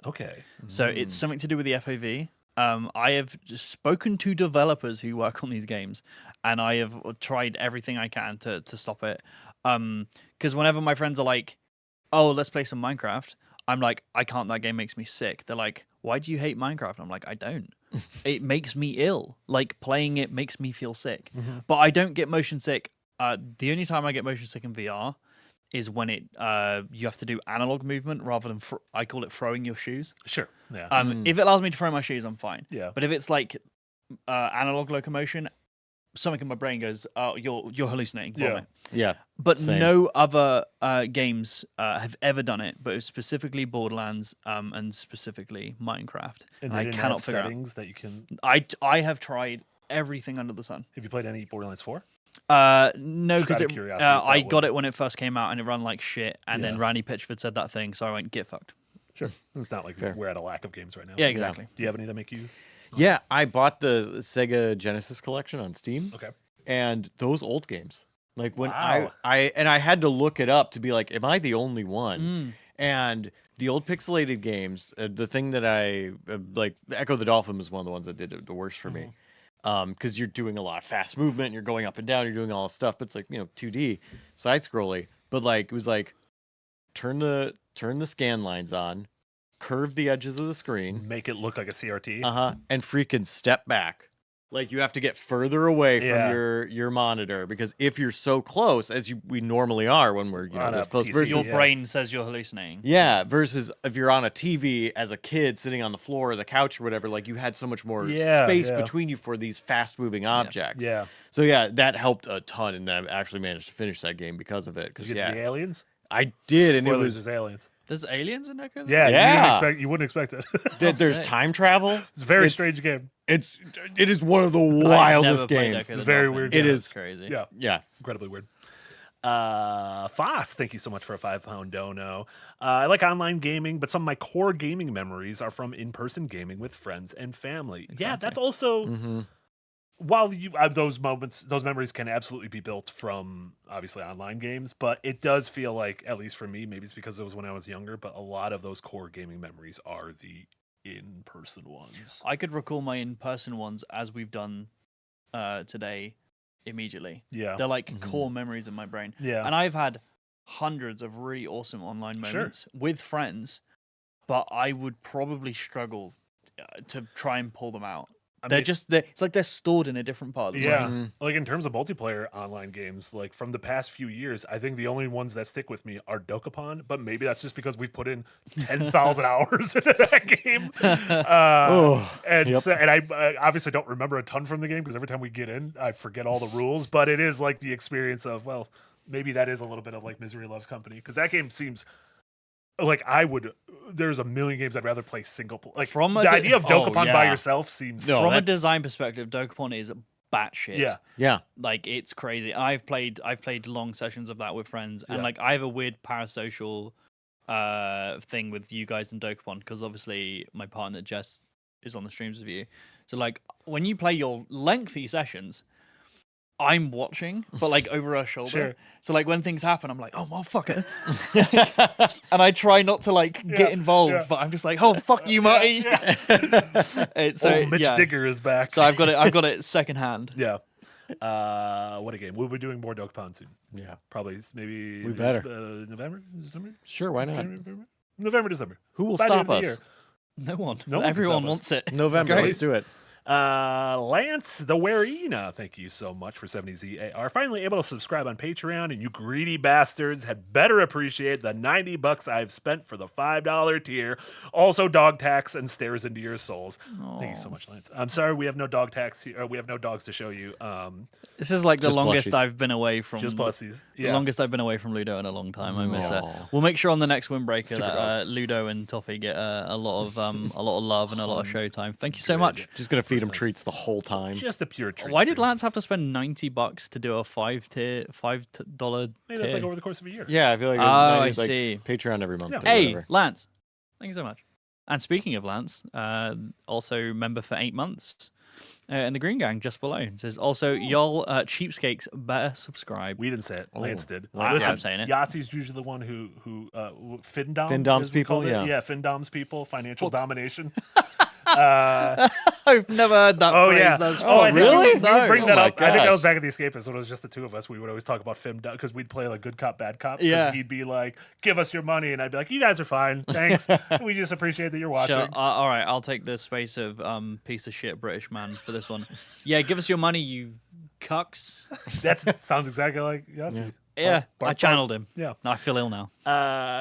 Okay. So it's something to do with the FAV. I have just spoken to developers who work on these games, and I have tried everything I can to stop it. Because whenever my friends are like, "Oh, let's play some Minecraft," I'm like, "I can't. That game makes me sick." They're like, "Why do you hate Minecraft?" I'm like, "I don't. It makes me ill. Like playing it makes me feel sick." But I don't get motion sick. The only time I get motion sick in VR is when you have to do analog movement rather than I call it throwing your shoes. Sure. Yeah. If it allows me to throw my shoes, I'm fine. Yeah. But if it's like analog locomotion, something in my brain goes, "Oh, you're hallucinating." Yeah. Vomit. Yeah. But Same. no other games have ever done it. But it was specifically Borderlands and specifically Minecraft. and I they didn't cannot have figure out. settings that you can. I have tried everything under the sun. Have you played any Borderlands 4? No, Just because out of curiosity, if I that got would- it when it first came out and it ran like shit. And then Yeah. Randy Pitchford said that thing, so I went, get fucked. Sure. It's not like Fair. we're at a lack of games right now. Yeah, exactly. Do you have any that make you? Yeah, I bought the Sega Genesis collection on Steam. Okay. And those old games, like when Wow. I had to look it up to be like, am I the only one? Mm. And the old pixelated games, the thing that I like, Echo the Dolphin was one of the ones that did it the worst for me, because you're doing a lot of fast movement, you're going up and down, you're doing all this stuff, but it's like 2D side scrolly, but like it was like turn the scan lines on, curve the edges of the screen, Make it look like a CRT. and freaking step back. Like you have to get further away Yeah. from your monitor, because if you're so close as we normally are when we're On this a close, PC, versus Your Yeah. brain says you're hallucinating. yeah, versus if you're on a TV as a kid sitting on the floor or the couch or whatever, like you had so much more Yeah, space yeah. between you for these fast moving objects. Yeah. So yeah, that helped a ton, and I actually managed to finish that game because of it. Did Because you get the yeah, aliens? I did, and Spoilers, it was there's aliens. There's aliens in Echo? Yeah. Yeah. You wouldn't expect it. there's sick. time travel. It's a very It's- strange game. It is one of the I've never wildest played games. Echo the very Dolphin. weird It game. is. Crazy. Yeah. Yeah. Incredibly weird. Foss, thank you so much for a £5 dono. I like online gaming, but some of my core gaming memories are from in-person gaming with friends and family. Yeah, that's also Mm-hmm. while you have those memories can absolutely be built from obviously online games, but it does feel like, at least for me, maybe it's because it was when I was younger, but a lot of those core gaming memories are the in-person ones. I could recall my in-person ones as we've done today immediately. Yeah. They're like Mhm. core memories in my brain. Yeah. And I've had hundreds of really awesome online Sure. moments with friends, but I would probably struggle to try and pull them out. I They're mean, just it's like they're stored in a different part of the yeah. brain. Like in terms of multiplayer online games, like from the past few years, I think the only ones that stick with me are Dokapon, but maybe that's just because we've put in 10,000 hours into that game. And Yep. so, and I obviously don't remember a ton from the game because every time we get in, I forget all the rules, but it is like the experience of, well, maybe that is a little bit of like Misery Loves Company, because that game seems like there's a million games I'd rather play single player. Like From a the di- idea of oh, Dokapon by yeah. yourself seems No, From a that- design perspective, Dokapon is batshit. yeah. Yeah. Like it's crazy. I've played long sessions of that with friends, and Yeah. like I have a weird parasocial thing with you guys in Dokapon, because obviously my partner Jess is on the streams with you. So like when you play your lengthy sessions, I'm watching, but like over her shoulder. Sure. So like when things happen, I'm like, oh motherfucker, and I try not to like Yeah, get involved, yeah. but I'm just like, oh fuck you, Marty. It's Old Mitch yeah. Digger is back. So I've got it secondhand. Yeah. What a game. We'll be doing more Dokapon soon. Yeah. Probably maybe We better. November, December, Sure, why not? January, November, December. Who will By the end stop of the us? year. No one. No one can Everyone stop us. wants it. November. It's Let's great. do it. Lance the Werina, thank you so much for 70ZAR. Finally able to subscribe on Patreon, and you greedy bastards had better appreciate the $90 I've spent for the $5 tier. Also, dog tax and stares into your souls. Thank you so much, Lance. I'm sorry we have no dog tax here. We have no dogs to show you. This is like the Just longest plushies. I've been away from. Just pussies. The Yeah. longest I've been away from Ludo in a long time. I miss it. Aw. We'll make sure on the next Windbreaker Super that dogs. Ludo and Toffee get a lot of love and a lot of showtime. Thank you so Good. much. Just gonna feed him treats the whole time. Just a pure treat. Why did stream. Lance have to spend $90 to do a $5 tier? Maybe that's like over the course of a year. Yeah, I feel like Oh, I it's like see. Patreon every month. Yeah. or Hey, whatever. Lance, thank you so much. And speaking of Lance, also member for 8 months in the Green Gang just below. It says also, y'all cheapskates better subscribe. We didn't say it. Oh. Lance did. Well, Listen, I'm saying it. Yahtzee's usually the one who Findom. Findom's as we people, called it. yeah. Yeah, Findom's people, financial domination. I've never heard that Oh phrase. yeah. That's Oh, I think really? we No. would bring Oh that my up. I think that gosh. was back at the Escapists when it was just the two of us. We would always talk about Fim because we'd play like good cop, bad cop. 'Cause Yeah. he'd be like, "Give us your money," and I'd be like, "You guys are fine, thanks. We just appreciate that you're watching." Sure. All right, I'll take the space of piece of shit British man for this one. Yeah, give us your money, you cucks. That sounds exactly like Yahtzee. Yeah, bark, I channeled him. Yeah. No, I feel ill now.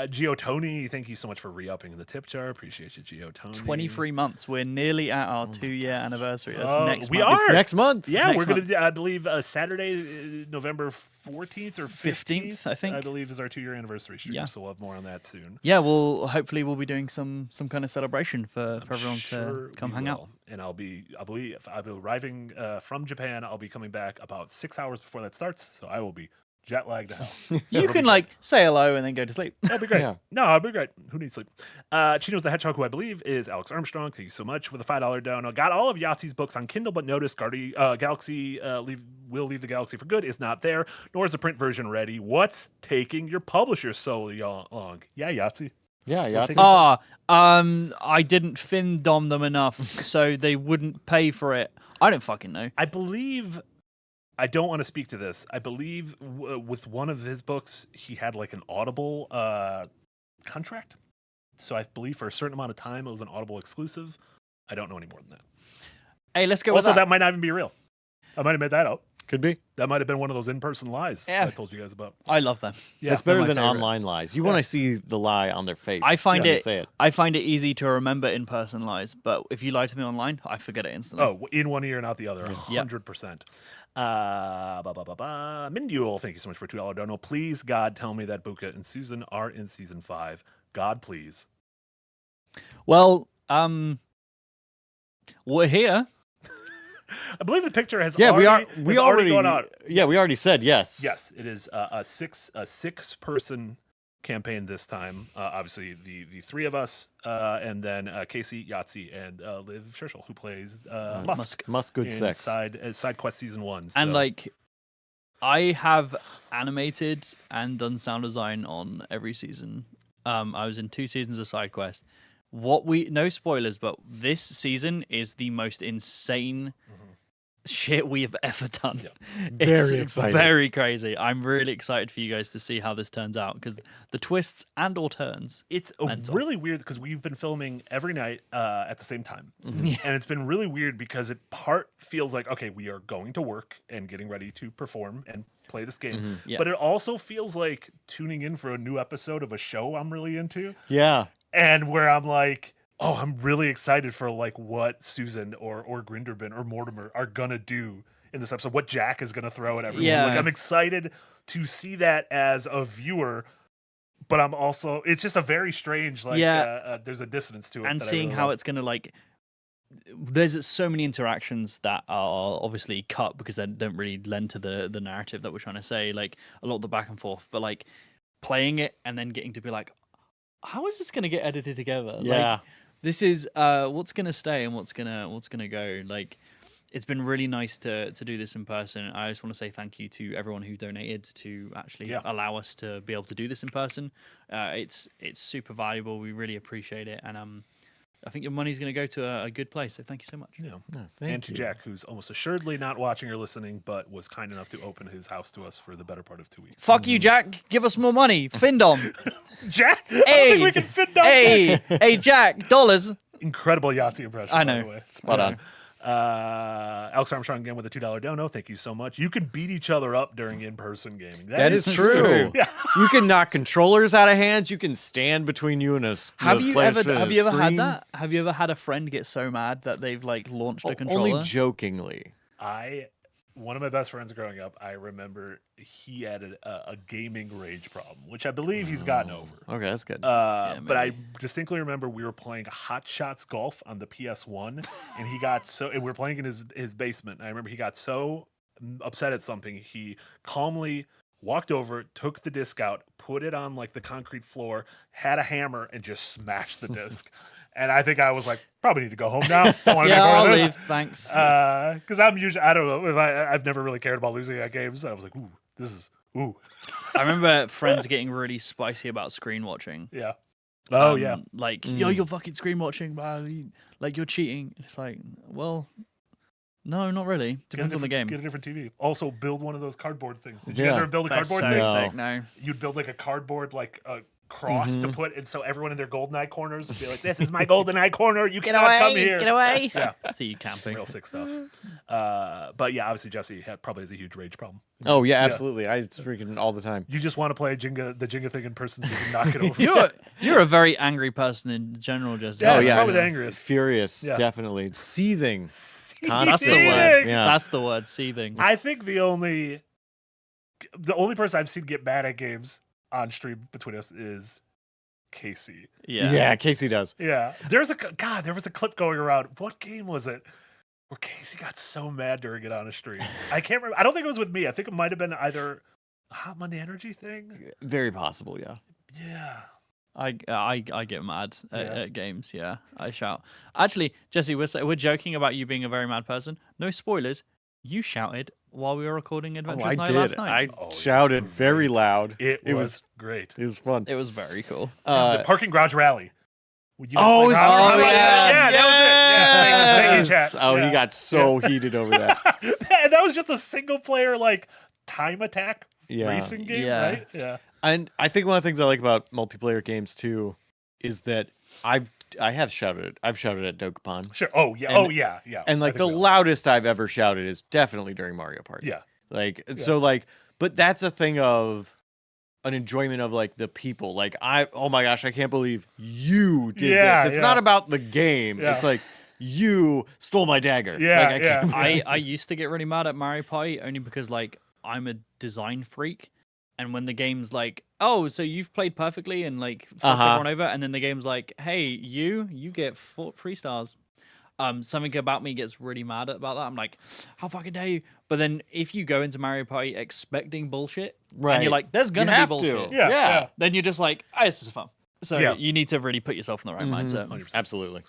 Geo Tony, thank you so much for re-upping the tip jar. Appreciate you, Geo Tony. 23 months. We're nearly at our 2-year anniversary. That's next we month. are. It's next month. Yeah, next we're going month. to, I believe, Saturday, November 14th or 15th, I think. I believe is our 2-year anniversary stream. Yeah. So we'll have more on that soon. Yeah, well, hopefully we'll be doing some kind of celebration for everyone Sure to come we hang out. will. And I believe, I'll be arriving from Japan. I'll be coming back about 6 hours before that starts. So I will be jet lagged to hell. You can like say hello and then go to sleep. That'll be great. Yeah. No, it'll be great. Who needs sleep? Chino's the Hedgehog, who I believe is Alex Armstrong. Thank you so much with a $5 dono. Got all of Yahtzee's books on Kindle, but noticed Galaxy will leave the Galaxy for good is not there, nor is the print version ready. What's taking your publisher so long? Yeah, Yahtzee. Yeah, Let's yeah. take I didn't fin dom them enough, so they wouldn't pay for it. I don't fucking know. I believe. I don't want to speak to this. I believe with one of his books, he had like an Audible contract. So I believe for a certain amount of time, it was an Audible exclusive. I don't know any more than that. Hey, let's go with Also, that. that might not even be real. I might have made that up. Could be. That might have been one of those in-person lies Yeah. I told you guys about. I love them. Yeah, That's they're better my than favorite. online lies. You want to see the lie on their face. I find when they it. say it. I find it easy to remember in-person lies, but if you lie to me online, I forget it instantly. Oh, in one ear and out the other, Yeah. 100%. Minduel, thank you so much for $2 dono. Please, God, tell me that Buka and Susan are in season 5. God, please. Well, we're here. I believe the picture has Yeah, already, we has already gone out. Yeah, we already said yes. Yes, it is a six-person campaign this time. Obviously, the three of us, and then Casey, Yahtzee, and Liv Scherschel, who plays Musk. Musk good in sex. Side Quest Season 1. And so- like, I have animated and done sound design on every season. I was in 2 seasons of Side Quest. No spoilers, but this season is the most insane shit we have ever done. Yeah. It's Very exciting. very crazy. I'm really excited for you guys to see how this turns out because the twists and or turns. It's mental. really weird because we've been filming every night at the same time. Yeah. And it's been really weird because it feels like, okay, we are going to work and getting ready to perform and play this game. Yeah. But it also feels like tuning in for a new episode of a show I'm really into. Yeah. And where I'm like, oh, I'm really excited for like what Susan or Grinderbin or Mortimer are gonna do in this episode, what Jack is gonna throw at everyone. Yeah. Like I'm excited to see that as a viewer, but I'm also it's just a very strange there's a dissonance to it. And that I seeing really how love. it's going to like there's so many interactions that are obviously cut because they don't really lend to the narrative that we're trying to say, like a lot of the back and forth, but like playing it and then getting to be like, how is this going to get edited together? Yeah. Like, this is what's going to stay and what's going to go. Like, it's been really nice to do this in person. I just want to say thank you to everyone who donated to actually allow us to be able to do this in person. It's super valuable. We really appreciate it, and I think your money's going to go to a good place. So thank you so much. Yeah. Oh, And to Jack, who's almost assuredly not watching or listening, but was kind enough to open his house to us for the better part of 2 weeks. Fuck you, Jack. Give us more money. Findom. Jack, I don't Hey, think we can fit down. hey, Jack. Dollars. Incredible Yahtzee impression. I by know. the way. Spot on. Alex Armstrong again with a $2 dono. Thank you so much. You can beat each other up during in-person gaming. That is true. Yeah. You can knock controllers out of hands. You can stand between you and a Have you ever had screen. that? Have you ever had a friend get so mad that they've like launched a controller? Only jokingly. One of my best friends growing up, I remember he had a gaming rage problem, which I believe he's gotten over. Okay, that's good. But I maybe. distinctly remember we were playing Hot Shots Golf on the PS1, and he got and we were playing in his basement. And I remember he got so upset at something, he calmly walked over, took the disc out, put it on like the concrete floor, had a hammer, and just smashed the disc. And I think I was like, probably need to go home now. Don't want to Yeah, be I'll part of leave. this. Thanks. Because I'm usually, I don't know, if I've never really cared about losing at games. I was like, ooh, this is, ooh. I remember friends getting really spicy about screen watching. Yeah. Oh, yeah. Like, yo, you're fucking screen watching, bro. Like, you're cheating. It's like, well, no, not really. Depends on the game. Get a different TV. Also, build one of those cardboard things. Did you Yeah. guys ever build a That's cardboard so thing? sick. No. You'd build like a cardboard, like a cross to put, and so everyone in their GoldenEye corners would be like, "This is my GoldenEye corner. You cannot come here. Get away! Yeah, See you camping. real sick stuff. But yeah, obviously Jesse probably has a huge rage problem. Oh yeah, absolutely. I freaking all the time. You just want to play the Jenga thing in person so you can knock it over. You're a very angry person in general, just Yeah, Oh it's yeah, probably the angriest. Furious, Yeah. definitely seething. that's Constantly. the word. Yeah. That's the word. Seething. I think the only person I've seen get mad at games on stream between us is Casey. Yeah. Casey does. Yeah, there was a clip going around. What game was it where Casey got so mad during it on a stream? I can't remember. I don't think it was with me. I think it might have been either a Hot Monday Energy thing. Very possible, yeah. Yeah. I get mad Yeah. at games. Yeah, I shout. Actually, Jesse, we're joking about you being a very mad person. No spoilers. You shouted while we were recording Adventures I Night did. last night. I Oh, it was shouted very great. loud. It was great. It was fun. It was very cool. It was a parking garage rally. When you Oh, guys played oh, Robert? yeah. That was it. Yeah, thank you, chat. Oh, Yeah. he got so heated over that. And that was just a single player like time attack Yeah. racing game, Yeah. right? Yeah. And I think one of the things I like about multiplayer games too is that I've shouted at Dokapon. Sure. Oh yeah. And- yeah. And I like think the we all- loudest I've ever shouted is definitely during Mario Party. Yeah. Like Yeah. so like but that's a thing of an enjoyment of like the people. Like oh my gosh, I can't believe you did Yeah, this. It's yeah. not about the game. Yeah. It's like you stole my dagger. Yeah, Like, I yeah. can't- I used to get really mad at Mario Party only because like I'm a design freak, and when the game's like, oh, so you've played perfectly and like fucked everyone over, and then the game's like, hey, you get 3 stars. Something about me gets really mad about that. I'm like, how fucking dare you? But then if you go into Mario Party expecting bullshit, and Right. you're like, there's You gonna be have bullshit, to. Yeah. Yeah. Yeah. then you're just like, oh, this is fun. So Yeah. you need to really put yourself in the right mindset. 100%. Absolutely.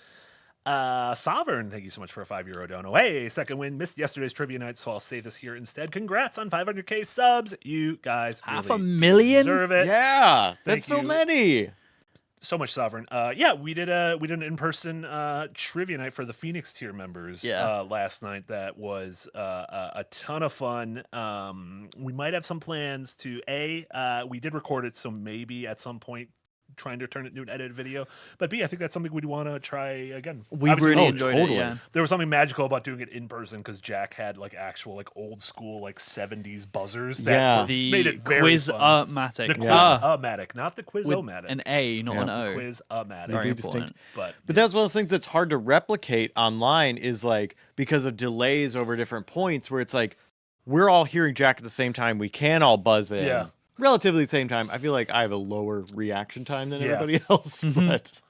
Sovereign, thank you so much for a €5 dono. Hey, second win. Missed yesterday's trivia night, so I'll say this here instead. Congrats on 500K subs. You guys Half really a million? deserve it. Yeah. Thank That's so you. many. So much, Sovereign. Yeah, we did an in-person trivia night for the Phoenix tier members last night. That was a ton of fun. We might have some plans to we did record it, so maybe at some point trying to turn it into an edited video. But B, I think that's something we'd want to try again. We Obviously, really enjoyed totally. it. Yeah. there was something magical about doing it in person because Jack had like actual like old school like 70s buzzers that Yeah. were- The made it very Quiz-O-Matic. the Yeah. Quiz-O-Matic, not the With Quiz-O-Matic. an A, not an Yeah. O. Quiz-O-Matic. Very do distinct. important. But But that's one of those things that's hard to replicate online is like because of delays over different points where it's like we're all hearing Jack at the same time. We can all buzz in. Yeah. Relatively the same time. I feel like I have a lower reaction time than Yeah. everybody else. Mhm. But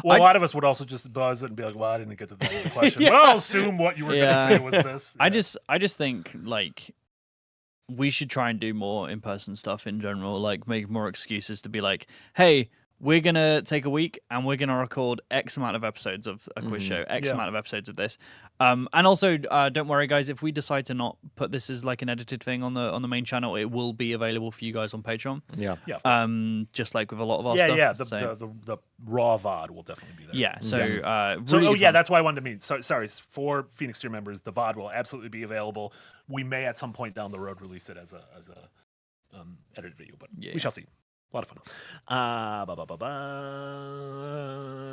well, a lot of us would also just buzz it and be like, "Well, I didn't get to the question." Yeah. But I'll assume what you were Yeah. going to say was this. I Yeah. just think like we should try and do more in-person stuff in general, like make more excuses to be like, hey, we're gonna take a week and we're gonna record X amount of episodes of a quiz show, X Yeah. amount of episodes of this. And also don't worry guys, if we decide to not put this as like an edited thing on the main channel, it will be available for you guys on Patreon. yeah. Yeah. Of course. Just like with a lot of our yeah. stuff. Yeah. So, The raw VOD will definitely be there. yeah, so So, really oh good yeah, fun. that's why I wanted to mean. Sorry, for Phoenix tier members, the VOD will absolutely be available. We may at some point down the road release it as a edited video, but Yeah. we shall see. A lot of fun.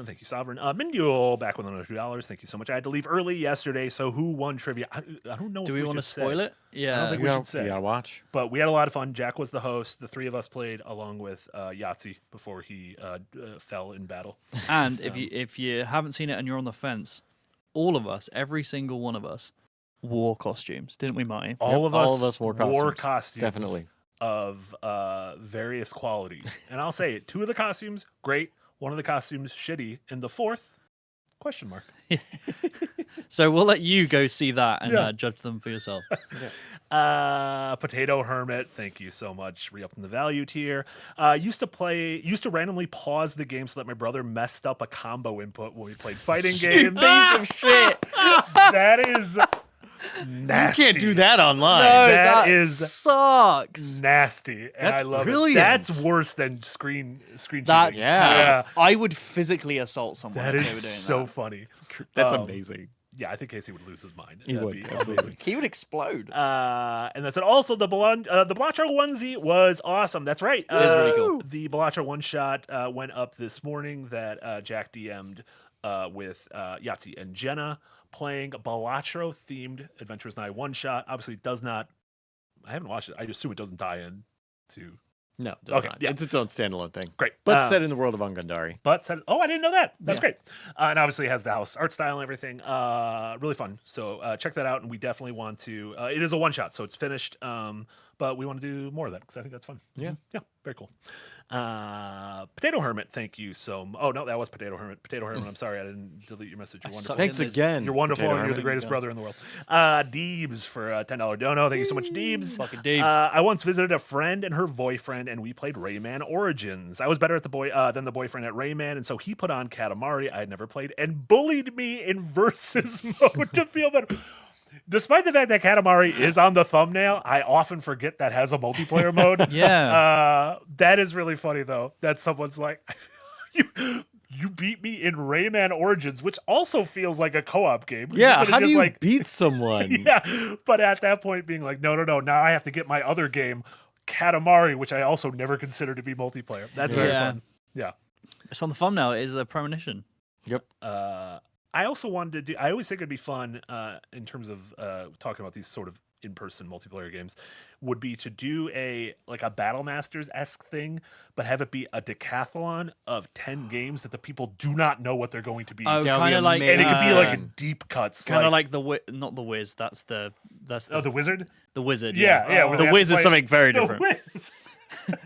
Thank you, Sovereign. Minduel back with $100. Thank you so much. I had to leave early yesterday, so who won trivia? I don't know. Do if we want to should say, spoil it? Yeah. think You we should gotta, say. you gotta watch. But we had a lot of fun. Jack was the host. The three of us played along with Yahtzee before he fell in battle. And if you haven't seen it and you're on the fence, all of us, every single one of us, wore costumes, didn't we, Marty? All of us wore costumes. Definitely. Of various quality. And I'll say it, 2 of the costumes, great. 1 of the costumes, shitty. And the 4th, question mark. So we'll let you go see that and Yeah. judge them for yourself. Potato Hermit, thank you so much. Re-upping the value tier. Used to randomly pause the game so that my brother messed up a combo input when we played fighting games. Piece of shit. That is nasty. You can't do that online. No, That that is sucks. nasty. And That's I love brilliant. it. That's worse than screen That's cheating. Yeah. Yeah. I would physically assault someone That if they is were doing so that. funny. That's Um, amazing. yeah, I think Casey would lose his mind. He That'd would, be absolutely. amazing. He would explode. And that's it. Also, the Bellotro onesie was awesome. That's right. It is really cool. The Bellotro one shot went up this morning that Jack DM'd with Yahtzee and Jenna playing Bellotro themed Adventurers Night one shot. Obviously, it does not. I haven't watched it. I assume it doesn't tie in to. No, it does Okay, not. yeah. It's its own standalone thing. Great. But set in the world of Ungundari. But said, oh, I didn't know that. That's Yeah. great. And obviously it has the house art style and everything. Really fun. So check that out. And we definitely want to. It is a one shot, so it's finished. But we want to do more of that because I think that's fun. Yeah. Yeah. Very cool. Potato Hermit, thank you Oh no, that was Potato Hermit. Potato Hermit, I'm sorry I didn't delete your message. You're wonderful. Thanks again. You're wonderful, Potato and you're the Hermit. greatest brother in the world. Deebs for a $10 dono. Thank you so much, Deebs. Fucking Deebs. I once visited a friend and her boyfriend, and we played Rayman Origins. I was better at than the boyfriend at Rayman, and so he put on Katamari I had never played and bullied me in versus mode to feel better. Despite the fact that Katamari is on the thumbnail, I often forget that has a multiplayer mode. Yeah. That is really funny, though, that someone's like, you beat me in Rayman Origins, which also feels like a co-op game. Yeah, But it's how do just you like, beat someone? yeah, but at that point being like, no, now I have to get my other game, Katamari, which I also never considered to be multiplayer. That's very Yeah. fun. Yeah. It's on the thumbnail. It is a premonition. Yep. I also wanted to do. I always think it'd be fun in terms of talking about these sort of in-person multiplayer games. Would be to do a Battle Masters-esque thing, but have it be a decathlon of 10 games that the people do not know what they're going to be. Oh, That would kind be of like, and it could be like a amazing. deep cuts, kind of like not the Wiz. That's the the Wizard. the Wizard. Yeah, yeah. where they The have to Wiz is play- something very The different. Wiz.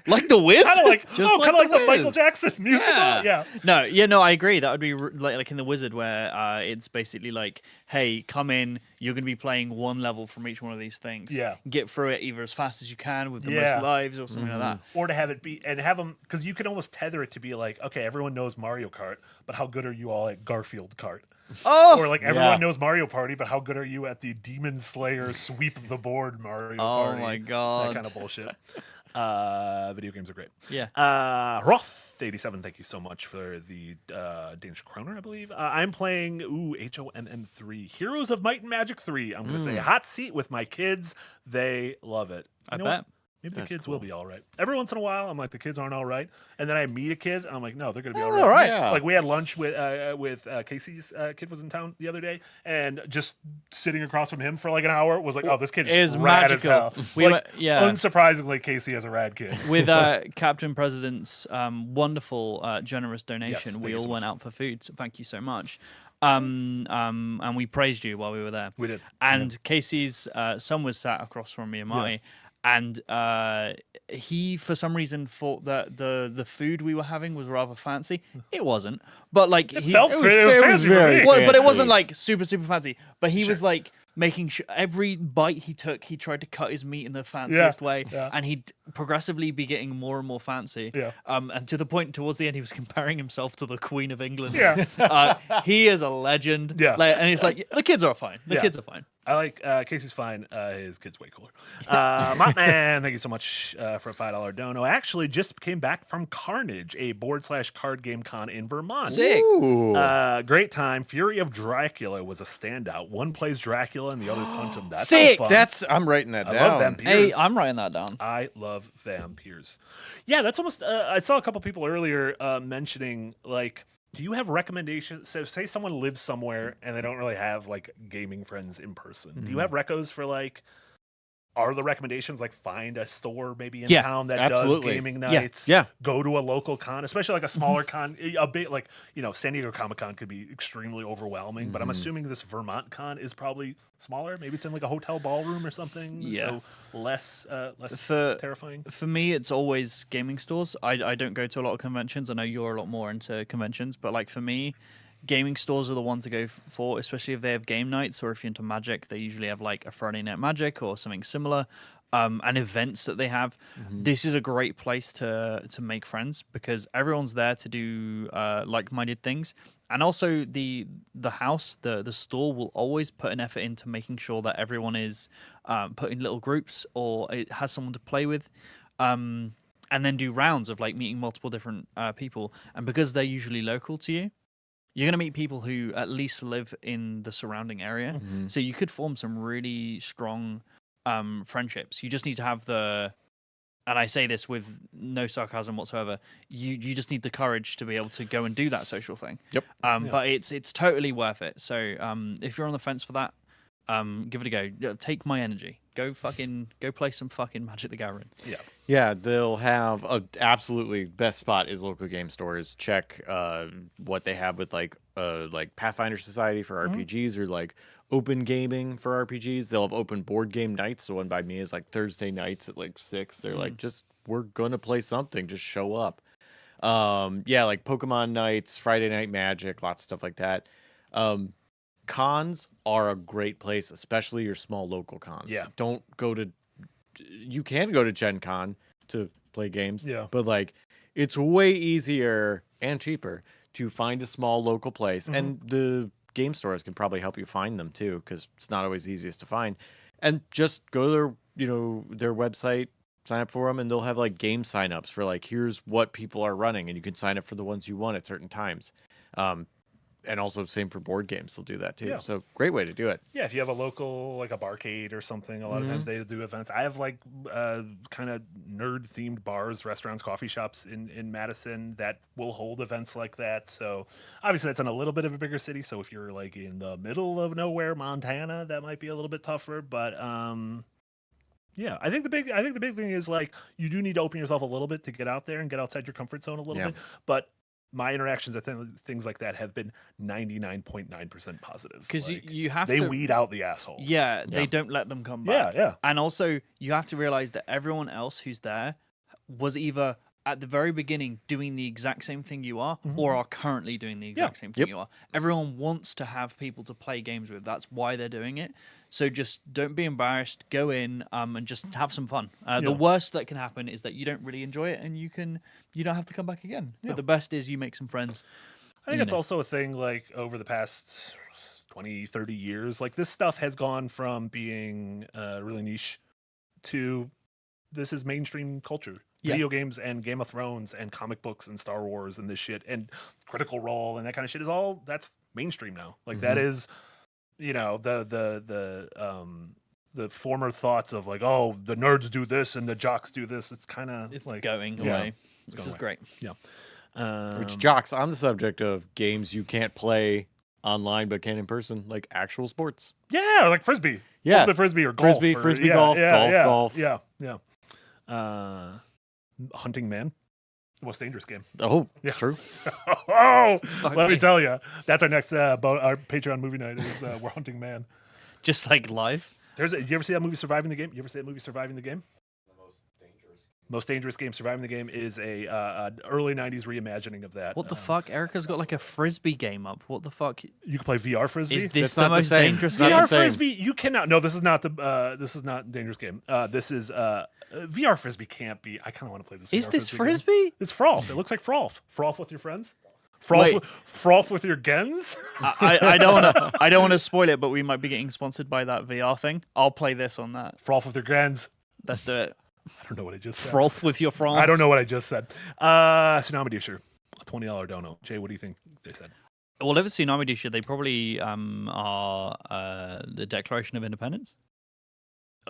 Like the Wiz. Kind of like Just kind of like like The the Michael Wiz. Jackson musical. Yeah. Yeah. No, I agree. That would be like in the Wizard, where it's basically like, hey, come in. You're going to be playing one level from each one of these things. Yeah. Get through it either as fast as you can with the Yeah. most lives or something like that. Or to have it be and have them because you can almost tether it to be like, okay, everyone knows Mario Kart, but how good are you all at Garfield Kart? Oh. Or like everyone Yeah. knows Mario Party, but how good are you at the Demon Slayer sweep the board Mario Party? Oh my god. That kind of bullshit. Video games are great. Yeah. Roth87, thank you so much for the Danish Kroner, I believe. I'm playing HOMM3, Heroes of Might and Magic 3. I'm going to say hot seat with my kids. They love it. I You know what? bet. Maybe That's the kids will cool. be all right. Every once in a while, I'm like, the kids aren't all right. And then I meet a kid, I'm like, no, they're going to be all right. all right. Yeah. Like we had lunch with Casey's kid was in town the other day, and just sitting across from him for like an hour was like, oh, this kid It is is rad magical. as hell. We Like, went- yeah. Unsurprisingly, Casey has a rad kid. With Captain President's wonderful, generous donation, thank we you all so went much. out for food. So thank you so much. And we praised you while we were there. We did. And Casey's son was sat across from me and Marty, and he, for some reason, thought that the food we were having was rather fancy. It wasn't, but like It he felt it was fancy for very me. well, but it fancy. wasn't like super fancy. But he was Sure. like making sure every bite he took, he tried to cut his meat in the fanciest way, yeah. and he'd progressively be getting more and more fancy. Yeah. And to the point towards the end, he was comparing himself to the Queen of England. Yeah. He is a legend. Yeah. Like, and it's like the kids are fine. The Yeah. kids are fine. I like Casey's fine. His kid's way cooler. Mopman, thank you so much for a $5 dono. I actually just came back from Carnage, a board/card game con in Vermont. Sick. Ooh. Great time. Fury of Dracula was a standout. One plays Dracula and the others hunt him. That's Sick. fun. I'm writing that I down. love vampires. Hey, I'm writing that down. I love vampires. Yeah, that's almost. I saw a couple people earlier mentioning like, do you have recommendations? So, say someone lives somewhere and they don't really have like gaming friends in person. Do you have recos for like? Are the recommendations like find a store maybe in Yeah, town that absolutely. does gaming Yeah. nights? Yeah. Go to a local con, especially like a smaller con. A bit like San Diego Comic Con could be extremely overwhelming, but I'm assuming this Vermont con is probably smaller. Maybe it's in like a hotel ballroom or something. Yeah. So less For- terrifying. For me, it's always gaming stores. I don't go to a lot of conventions. I know you're a lot more into conventions, but like for me, gaming stores are the one to go for, especially if they have game nights or if you're into Magic. They usually have like a Friday Night Magic or something similar, and events that they have. This is a great place to make friends because everyone's there to do like-minded things. And also the house, the store will always put an effort into making sure that everyone is put in little groups or it has someone to play with. And then do rounds of like meeting multiple different people. And because they're usually local to you, you're going to meet people who at least live in the surrounding area. Mhm. So you could form some really strong friendships. You just need to have and I say this with no sarcasm whatsoever, you just need the courage to be able to go and do that social thing. Yep. But it's totally worth it. So if you're on the fence for that, give it a go. Take my energy. Go play some fucking Magic the Gathering. Yeah. Yeah, they'll have absolutely best spot is local game stores. Check what they have with like Pathfinder Society for RPGs or like open gaming for RPGs. They'll have open board game nights. The one by me is like Thursday nights at like 6. They're like, we're gonna play something, just show up. Yeah, like Pokemon nights, Friday Night Magic, lots of stuff like that. Cons are a great place, especially your small local cons. Yeah. Don't go to you can go to Gen Con to play games, but like it's way easier and cheaper to find a small local place, and the game stores can probably help you find them too, because it's not always the easiest to find. And just go to their website, sign up for them, and they'll have like game signups for like here's what people are running, and you can sign up for the ones you want at certain times. And also same for board games, they'll do that too. Yeah. So great way to do it. Yeah, if you have a local, like a barcade or something, a lot of times they do events. I have like kind of nerd themed bars, restaurants, coffee shops in Madison that will hold events like that. So obviously that's in a little bit of a bigger city. So if you're like in the middle of nowhere, Montana, that might be a little bit tougher. But yeah, I think the big thing is like you do need to open yourself a little bit to get out there and get outside your comfort zone a little bit. But my interactions with things like that have been 99.9% positive. Because like, you have they to weed out the assholes. Yeah, they don't let them come back. Yeah. And also, you have to realize that everyone else who's there was either at the very beginning doing the exact same thing you are, or are currently doing the exact same thing you are. Everyone wants to have people to play games with. That's why they're doing it. So just don't be embarrassed. Go in and just have some fun. The worst that can happen is that you don't really enjoy it, and you don't have to come back again. But the best is you make some friends. I think it's also a thing like over the past 20, 30 years, like this stuff has gone from being really niche to this is mainstream culture. Video games and Game of Thrones and comic books and Star Wars and this shit and Critical Role and that kind of shit is all that's mainstream now. Like that is, the former thoughts of like, oh, the nerds do this and the jocks do this. It's kind of like going away, which is great. Yeah. Which jocks on the subject of games you can't play online but can in person, like actual sports. Yeah, like frisbee. Yeah, Ultimate frisbee or golf. Frisbee golf. Yeah. Hunting Man, the most dangerous game. Oh, it's true. Let me tell you, that's our next our Patreon movie night is we're Hunting Man. Just like live. You ever see that movie Surviving the Game? Most Dangerous Game, Surviving the Game is a early 90s reimagining of that. What the fuck? Erica's got like a frisbee game up. What the fuck? You can play VR frisbee. Is this That's the not the most same. dangerous Not game? the VR same. frisbee, you cannot. No, this is not Dangerous Game. This is VR frisbee can't be. I kind of want to play this. Is VR this game. frisbee? It's froth. It looks like froth. Froth with your friends. Wait. Froth with your gens. I don't want to spoil it, but we might be getting sponsored by that VR thing. I'll play this on that. Froth with your gens. Let's do it. I don't know what I just said. Froth with your froth. I don't know what I just said. Tsunami Disher, a $20 dono. Jay, what do you think they said? Well, if it's Tsunami Disher, they probably are the Declaration of Independence.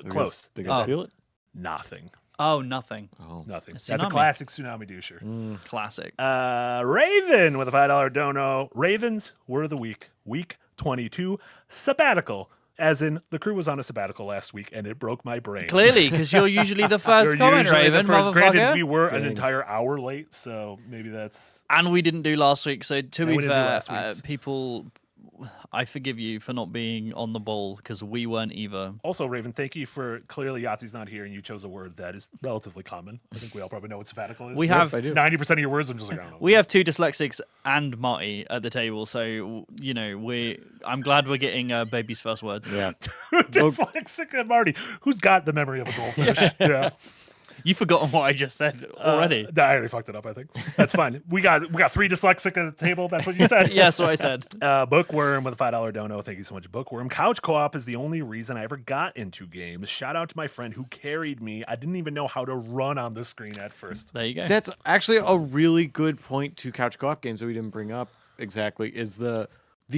Close. They can steal it. Nothing. Oh, nothing. Oh, Nothing. A That's a tsunami. classic Tsunami Disher. Classic. Raven with a $5 dono. Ravens word of the week. Week 22. Sabbatical. As in, the crew was on a sabbatical last week, and it broke my brain. Clearly, because you're usually the first You're comment, usually the Raven. first. Granted, Motherfucker. we were an Dang. entire hour late, so maybe that's... And we didn't do last week, so to And we be didn't do fair, last week's. people, I forgive you for not being on the ball because we weren't either. Also, Raven, thank you for... Clearly, Yahtzee's not here, and you chose a word that is relatively common. I think we all probably know what sabbatical is. We have I do. 90% of your words, I'm just like, I don't know. we have two dyslexics and Marty at the table, so I'm glad we're getting baby's first words. Yeah. Dyslexic and Marty. Who's got the memory of a goldfish? Yeah. You've forgotten what I just said already. I already fucked it up, I think. That's fine. We got 3 dyslexic at the table. That's what you said. Yeah, that's what I said. Bookworm with a $5 dono. Thank you so much, Bookworm. Couch co-op is the only reason I ever got into games. Shout out to my friend who carried me. I didn't even know how to run on the screen at first. There you go. That's actually a really good point to couch co-op games that we didn't bring up. exactly is the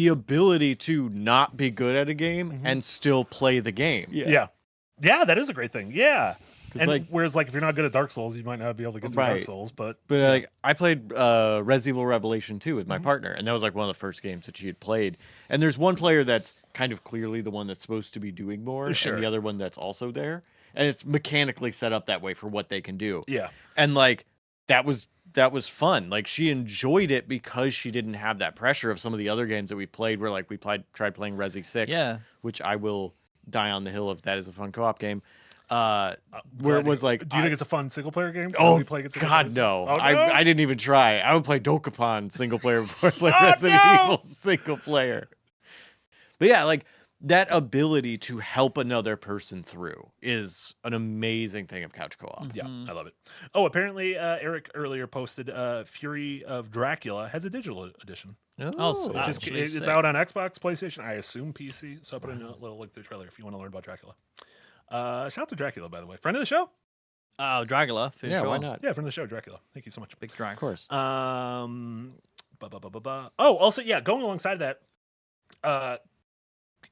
ability to not be good at a game and still play the game. Yeah, that is a great thing. Yeah, 'Cause, and like- whereas like if you're not good at Dark Souls, you might not be able to get through Dark Right. Souls. But Like I played Res Evil Revelation 2 with my partner, and that was like one of the first games that she had played. And there's one player that's kind of clearly the one that's supposed to be doing more, Sure. and the other one that's also there. And it's mechanically set up that way for what they can do. yeah, And like that was fun. Like she enjoyed it because she didn't have that pressure of some of the other games that we played where like we tried playing Resi 6, Yeah. which I will die on the hill of that is a fun co-op game. Where it was like, do you think it's a fun single player game? Can oh we play it single God, players? no. Oh, no? I didn't even try. I would play Dokapon single player before I play Oh, Resident no! Evil single player. But yeah, like that ability to help another person through is an amazing thing of couch co-op. Yeah, I love it. Oh, apparently Eric earlier posted Fury of Dracula has a digital edition. Oh, so It's, actually it's sick. out on Xbox, PlayStation, I assume PC. So I put in a little link to the trailer if you want to learn about Dracula. Shout out to Dracula, by the way. Friend of the show? Oh, Dragula, for Yeah, sure. why not? Yeah, friend of the show, Dracula. Thank you so much. Big drag. Of course. Oh, also, yeah, going alongside that,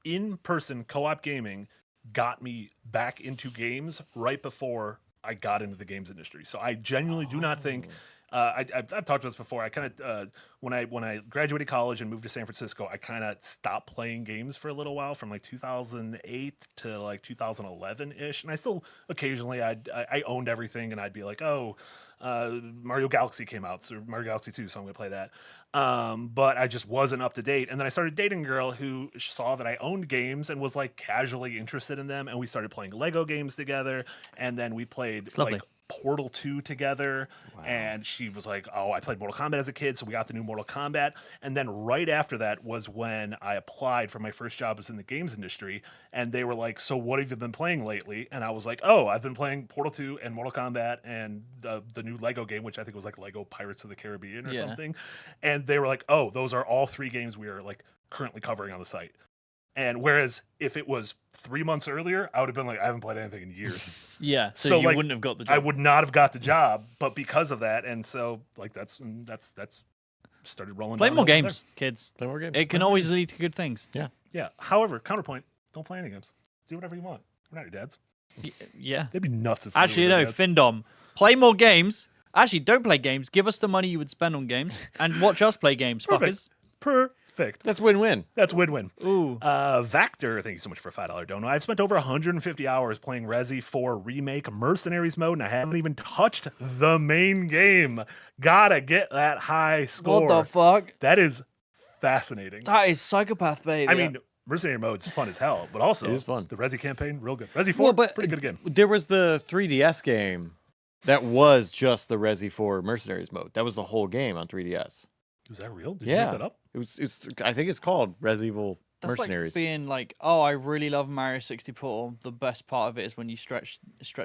in-person co-op gaming got me back into games right before I got into the games industry. So I genuinely do not think I've talked about this before. I kind of when I graduated college and moved to San Francisco, I kind of stopped playing games for a little while from like 2008 to like 2011 ish, and I still occasionally I owned everything, and I'd be like, oh, Mario Galaxy came out, so Mario Galaxy 2, so I'm gonna play that. But I just wasn't up to date, and then I started dating a girl who saw that I owned games and was like casually interested in them, and we started playing Lego games together, and then we played It's lovely. like Portal 2 together, and she was like, oh, I played Mortal Kombat as a kid, so we got the new Mortal Kombat. And then right after that was when I applied for my first job was in the games industry, and they were like, so what have you been playing lately? And I was like, oh, I've been playing Portal 2 and Mortal Kombat and the new Lego game, which I think was like Lego Pirates of the Caribbean or Yeah. something. And they were like, oh, those are all 3 games we are like currently covering on the site. And whereas if it was 3 months earlier, I would have been like, I haven't played anything in years. Yeah, so, So, you like, wouldn't have got the I job. would not have got the job, but because of that, and so like that's started rolling. Play downhill more from there. games, kids. Play more games. It can always lead to good things. Yeah. However, counterpoint: don't play any games. Do whatever you want. We're not your dads. Yeah. They'd be nuts if Actually, we were no, their dads. Findom. Play more games. Actually, don't play games. Give us the money you would spend on games and watch us play games, fuckers. Perfect. That's win-win. That's win-win. Ooh. Vactor, thank you so much for a $5 dono. I've spent over 150 hours playing Resi 4 Remake Mercenaries mode, and I haven't even touched the main game. Gotta get that high score. What the fuck? That is fascinating. That is psychopath, baby. I mean, Mercenary mode's fun as hell, but also It is fun. the Resi campaign, real good. Resi 4, pretty good game. There was the 3DS game that was just the Resi 4 Mercenaries mode. That was the whole game on 3DS. Was that real? Did you Yeah. make that up? It's I think it's called Res Evil that's Mercenaries. like being like, oh, I really love Mario 64. The best part of it is when you stretch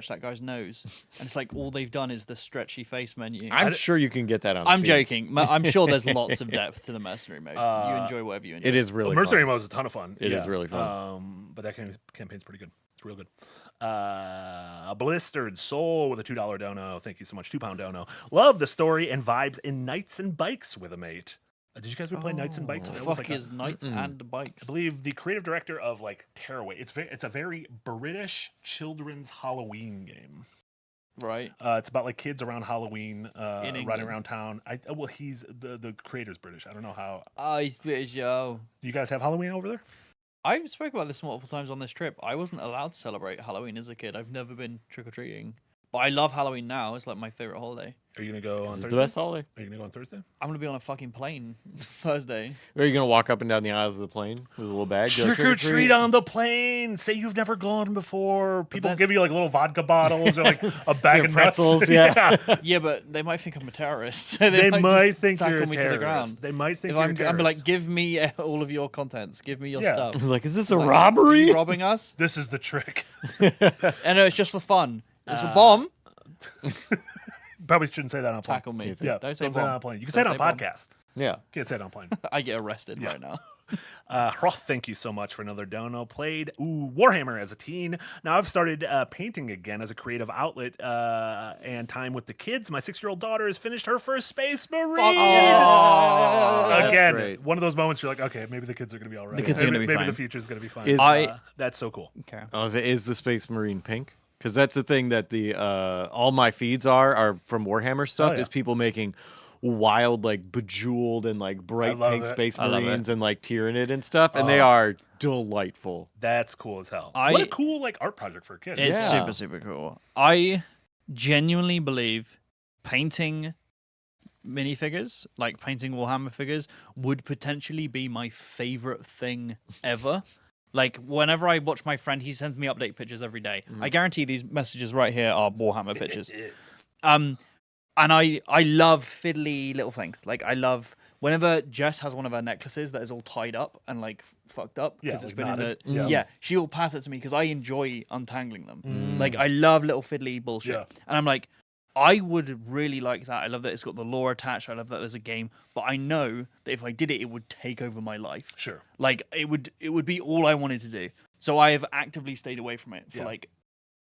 that guy's nose, and it's like all they've done is the stretchy face menu. I'm sure you can get that on I'm Steam. joking. I'm sure there's lots of depth to the mercenary mode. You enjoy whatever you enjoy. It is really Mercenary fun. mode is a ton of fun. It is really fun. But that campaign's pretty good. It's real good. Blistered Soul with a $2 dono. Thank you so much. £2 dono. Love the story and vibes in Knights and Bikes with a mate. Did you guys ever play Knights and Bikes? The That was fuck like is Knights and Bikes? I believe the creative director of like Tearaway. It's a very British children's Halloween game. Right. It's about like kids around Halloween England. running around town. Well, he's the creator's British. I don't know how. Oh, he's British, yo. Do you guys have Halloween over there? I've spoken about this multiple times on this trip. I wasn't allowed to celebrate Halloween as a kid. I've never been trick-or-treating. But I love Halloween now. It's like my favorite holiday. Are you gonna go on This is Thursday? the best holiday. Are you gonna go on Thursday? I'm going to be on a fucking plane Thursday. Are you gonna walk up and down the aisles of the plane with a little bag? Go Trick or treat on the plane. Say you've never gone before. People that- give you like little vodka bottles or like a bag of pretzels, nuts. yeah. Yeah, but they might think I'm a terrorist. They might just think tackle you're a me to the terrorist. ground. They might think If you're a I'm terrorist. be like, give me all of your contents. Give me your Yeah. stuff. Like, is this a Like, are robbery? you robbing us? This is the trick. And no, it's just for fun. It's a bomb. Probably shouldn't say that on a plane. Tackle me. Yeah, Don't say that on a bomb. plane. You can say it Don't on say bomb. podcast. Yeah. You can't say it on plane. I get arrested Yeah. right now. Hroth, thank you so much for another dono. Played Warhammer as a teen. Now I've started painting again as a creative outlet and time with the kids. My 6-year-old daughter has finished her first Space Marine. Yeah. Again, again, great. one of those moments you're like, okay, maybe the kids are gonna be all right. The kids are gonna be maybe fine. the future's gonna be fine. Is- That's so cool. Okay. Is the Space Marine pink? Because that's the thing that the all my feeds are from Warhammer stuff. yeah. Is people making wild, like bejeweled and like bright love pink it. Space I love it. Marines and like Tyranid and stuff, and they are delightful. That's cool as hell. I- What a cool like art project for a kid. It's Yeah. super, super cool. I genuinely believe painting minifigures, like painting Warhammer figures, would potentially be my favorite thing ever. Like, whenever I watch my friend, he sends me update pictures every day. I guarantee these messages right here are Warhammer pictures. And I love fiddly little things. Like, I love whenever Jess has one of her necklaces that is all tied up and like fucked up Yeah, because it's like been in the knotted. yeah, she will pass it to me because I enjoy untangling them. Like, I love little fiddly bullshit, Yeah. and I'm like, I would really like that. I love that it's got the lore attached. I love that there's a game, but I know that if I did it, it would take over my life. Sure. Like, it would be all I wanted to do. So I have actively stayed away from it for Yeah. like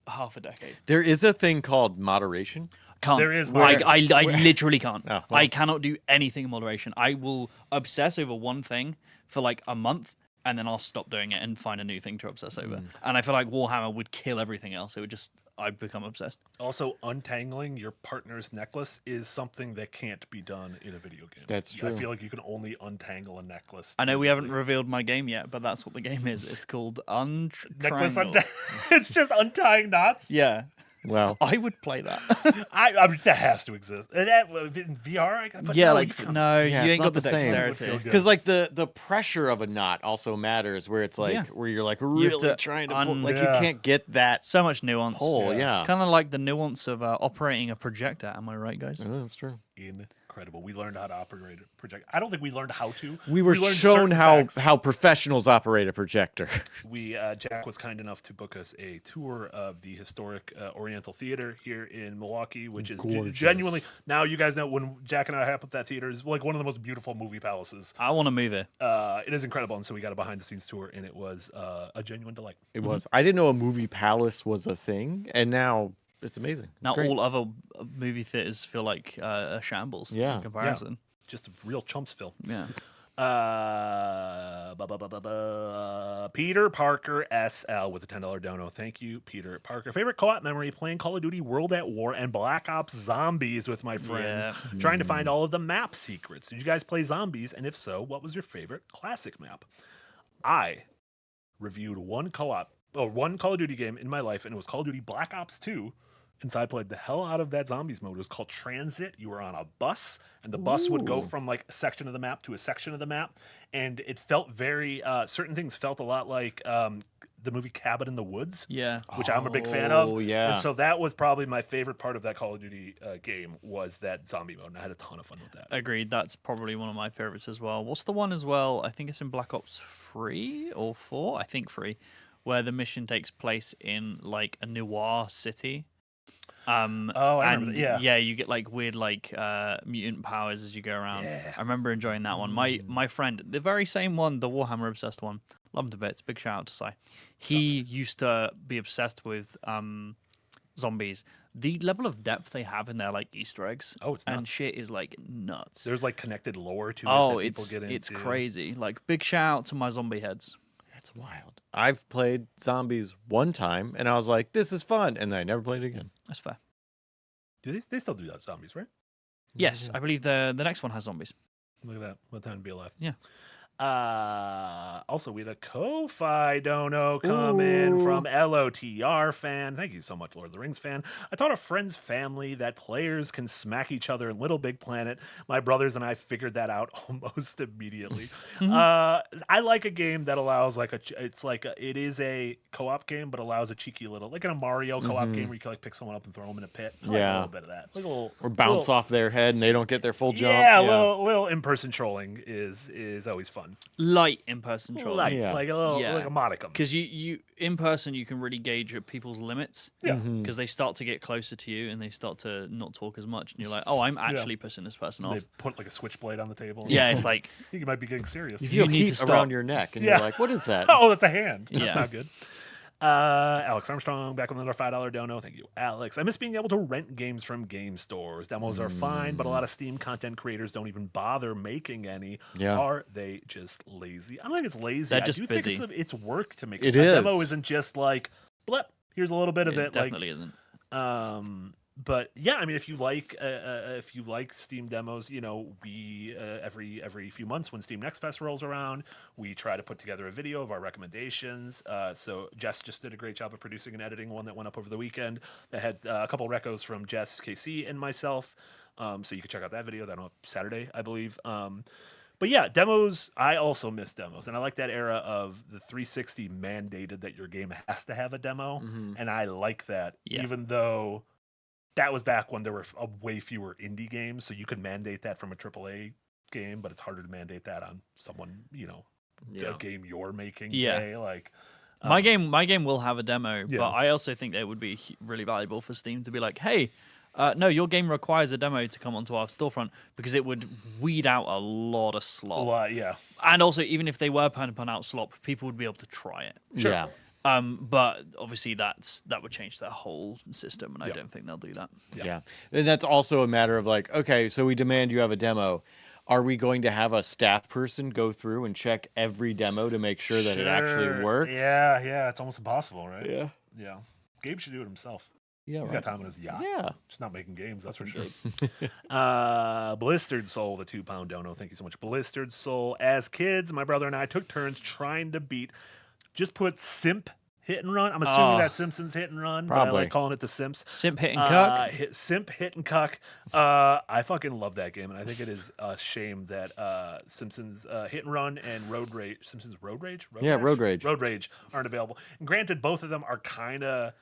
half a decade. There is a thing called moderation. Can't. There is I literally can't. Oh, well. I cannot do anything in moderation. I will obsess over one thing for like a month, and then I'll stop doing it and find a new thing to obsess over. And I feel like Warhammer would kill everything else. It would just, I'd become obsessed. Also, untangling your partner's necklace is something that can't be done in a video game. That's I true. feel like you can only untangle a necklace. I know we haven't digitally. revealed my game yet, but that's what the game is. It's called necklace Untriangle. It's just untying knots. Yeah, Well, I would play that. I mean, that has to exist. And that in VR, but yeah, no, like you can't. no, Yeah, you it's ain't not got the the same. It would dexterity. feel good. because like the pressure of a knot also matters, where it's like Yeah. where you're like have really to trying to pull, un- like Yeah. you can't get that So much nuance. pull. Yeah, Kind of like the nuance of operating a projector. Am I right, guys? That's true. Incredible. We learned how to operate a projector. I don't think we learned how to. We were learned shown certain how facts. how professionals operate a projector. We Jack was kind enough to book us a tour of the historic Oriental Theater here in Milwaukee, which is Gorgeous. genuinely, now you guys know when Jack and I happened at that theater, is like one of the most beautiful movie palaces. I want to move it. It is incredible, and so we got a behind the scenes tour, and it was a genuine delight. It was. I didn't know a movie palace was a thing, and now it's amazing. It's Now great. all other movie theaters feel like a shambles. Yeah. In comparison. Just a real chumpsville. Yeah. Peter Parker SL with a $10 dono. Thank you, Peter Parker. Favorite co-op memory: playing Call of Duty World at War and Black Ops Zombies with my friends, Yeah. trying to find all of the map secrets. Did you guys play Zombies? And if so, what was your favorite classic map? I reviewed one Call of Duty game in my life, and it was Call of Duty Black Ops 2. And so I played the hell out of that zombies mode. It was called Transit. You were on a bus, and the bus would go from like a section of the map to a section of the map. And it felt very, certain things felt a lot like the movie Cabin in the Woods, Yeah. which I'm a big fan of. Oh, yeah. And so that was probably my favorite part of that Call of Duty game was that zombie mode. And I had a ton of fun with that. Agreed. That's probably one of my favorites as well. What's the one as well? I think it's in Black Ops 3 or 4. I think 3, where the mission takes place in like a noir city. I remember that, yeah. you get like weird like mutant powers as you go around. Yeah. I remember enjoying that one. My friend, the very same one, the Warhammer obsessed one, love him to bits. Big shout out to Sai. He used to be obsessed with zombies. The level of depth they have in their like Easter eggs It's and nuts. shit is like nuts. There's like connected lore to it Oh, that people get into. it's crazy. Like big shout out to my zombie heads. That's wild. I've played zombies one time, and I was like, "This is fun," and I never played it again. That's fair. Do they still do that, zombies, right? Yes, I believe the next one has zombies. Look at that. What time to be alive. Yeah. Also, we had a Ko-Fi dono come in from LOTR fan. Thank you so much, Lord of the Rings fan. I taught a friend's family that players can smack each other in Little Big Planet. My brothers and I figured that out almost immediately. I like a game that allows it is a co-op game, but allows a cheeky little, like in a Mario co-op game where you can like pick someone up and throw them in a pit. I like a Yeah. little bit of that. Like a little, Or bounce little- off their head, and they don't get their full jump. Yeah, a little in-person trolling is always fun. Light in person trolling. Like, Yeah. like a little, Yeah. like a modicum. Because you in person you can really gauge at people's limits. Yeah. Because they start to get closer to you and they start to not talk as much, and you're like, oh, I'm actually pissing this person They off. put like a switchblade on the table. Yeah, it's like I think you might be getting serious. You You feel need heat to stop. around your neck, and Yeah. you're like, "What is that?" Oh, that's a hand. That's Yeah. not good. Alex Armstrong back with another $5 dono. Thank you, Alex. I miss being able to rent games from game stores. Demos are fine, but a lot of Steam content creators don't even bother making any. Yeah. Are they just lazy? I don't think it's lazy. They're just I do busy. think it's work to make It a is. demo. Isn't just like, blep, here's a little bit of it. Definitely isn't. But yeah, I mean, if you like Steam demos, you know, we every few months when Steam Next Fest rolls around, we try to put together a video of our recommendations. So Jess just did a great job of producing and editing one that went up over the weekend that had a couple of recos from Jess, KC, and myself. So you can check out that video. That'll up Saturday, I believe. But yeah, demos, I also miss demos. And I like that era of the 360 mandated that your game has to have a demo. And I like that, even though that was back when there were way fewer indie games. So you could mandate that from a AAA game, but it's harder to mandate that on someone, you know, a game you're making. Jay. Like my game will have a demo, Yeah. but I also think that it would be really valuable for Steam to be like, hey, no, your game requires a demo to come onto our storefront, because it would weed out a lot of slop. a lot, yeah. And also, even if they were putting out slop, people would be able to try it. Sure. Yeah. But obviously that would change their whole system, and I Yeah. don't think they'll do that. Yeah. And that's also a matter of like, okay, so we demand you have a demo. Are we going to have a staff person go through and check every demo to make sure that it actually Sure. works? Yeah, it's almost impossible, right? Yeah. Yeah. Gabe should do it himself. Yeah. He's got time on his yacht. Yeah. Just not making games, that's for sure. Blistered Soul, the £2 dono. Thank you so much. Blistered Soul. As kids, my brother and I took turns trying to beat. Just put Simp Hit and Run. I'm assuming that's Simpsons Hit and Run. But I Probably. like calling it the Simps. Simp hit and cuck. Simp Hit and Cuck. I fucking love that game, and I think it is a shame that Simpsons Hit and Run and Simpsons Road Rage? Road Rage. Road Rage aren't available. And granted, both of them are kind of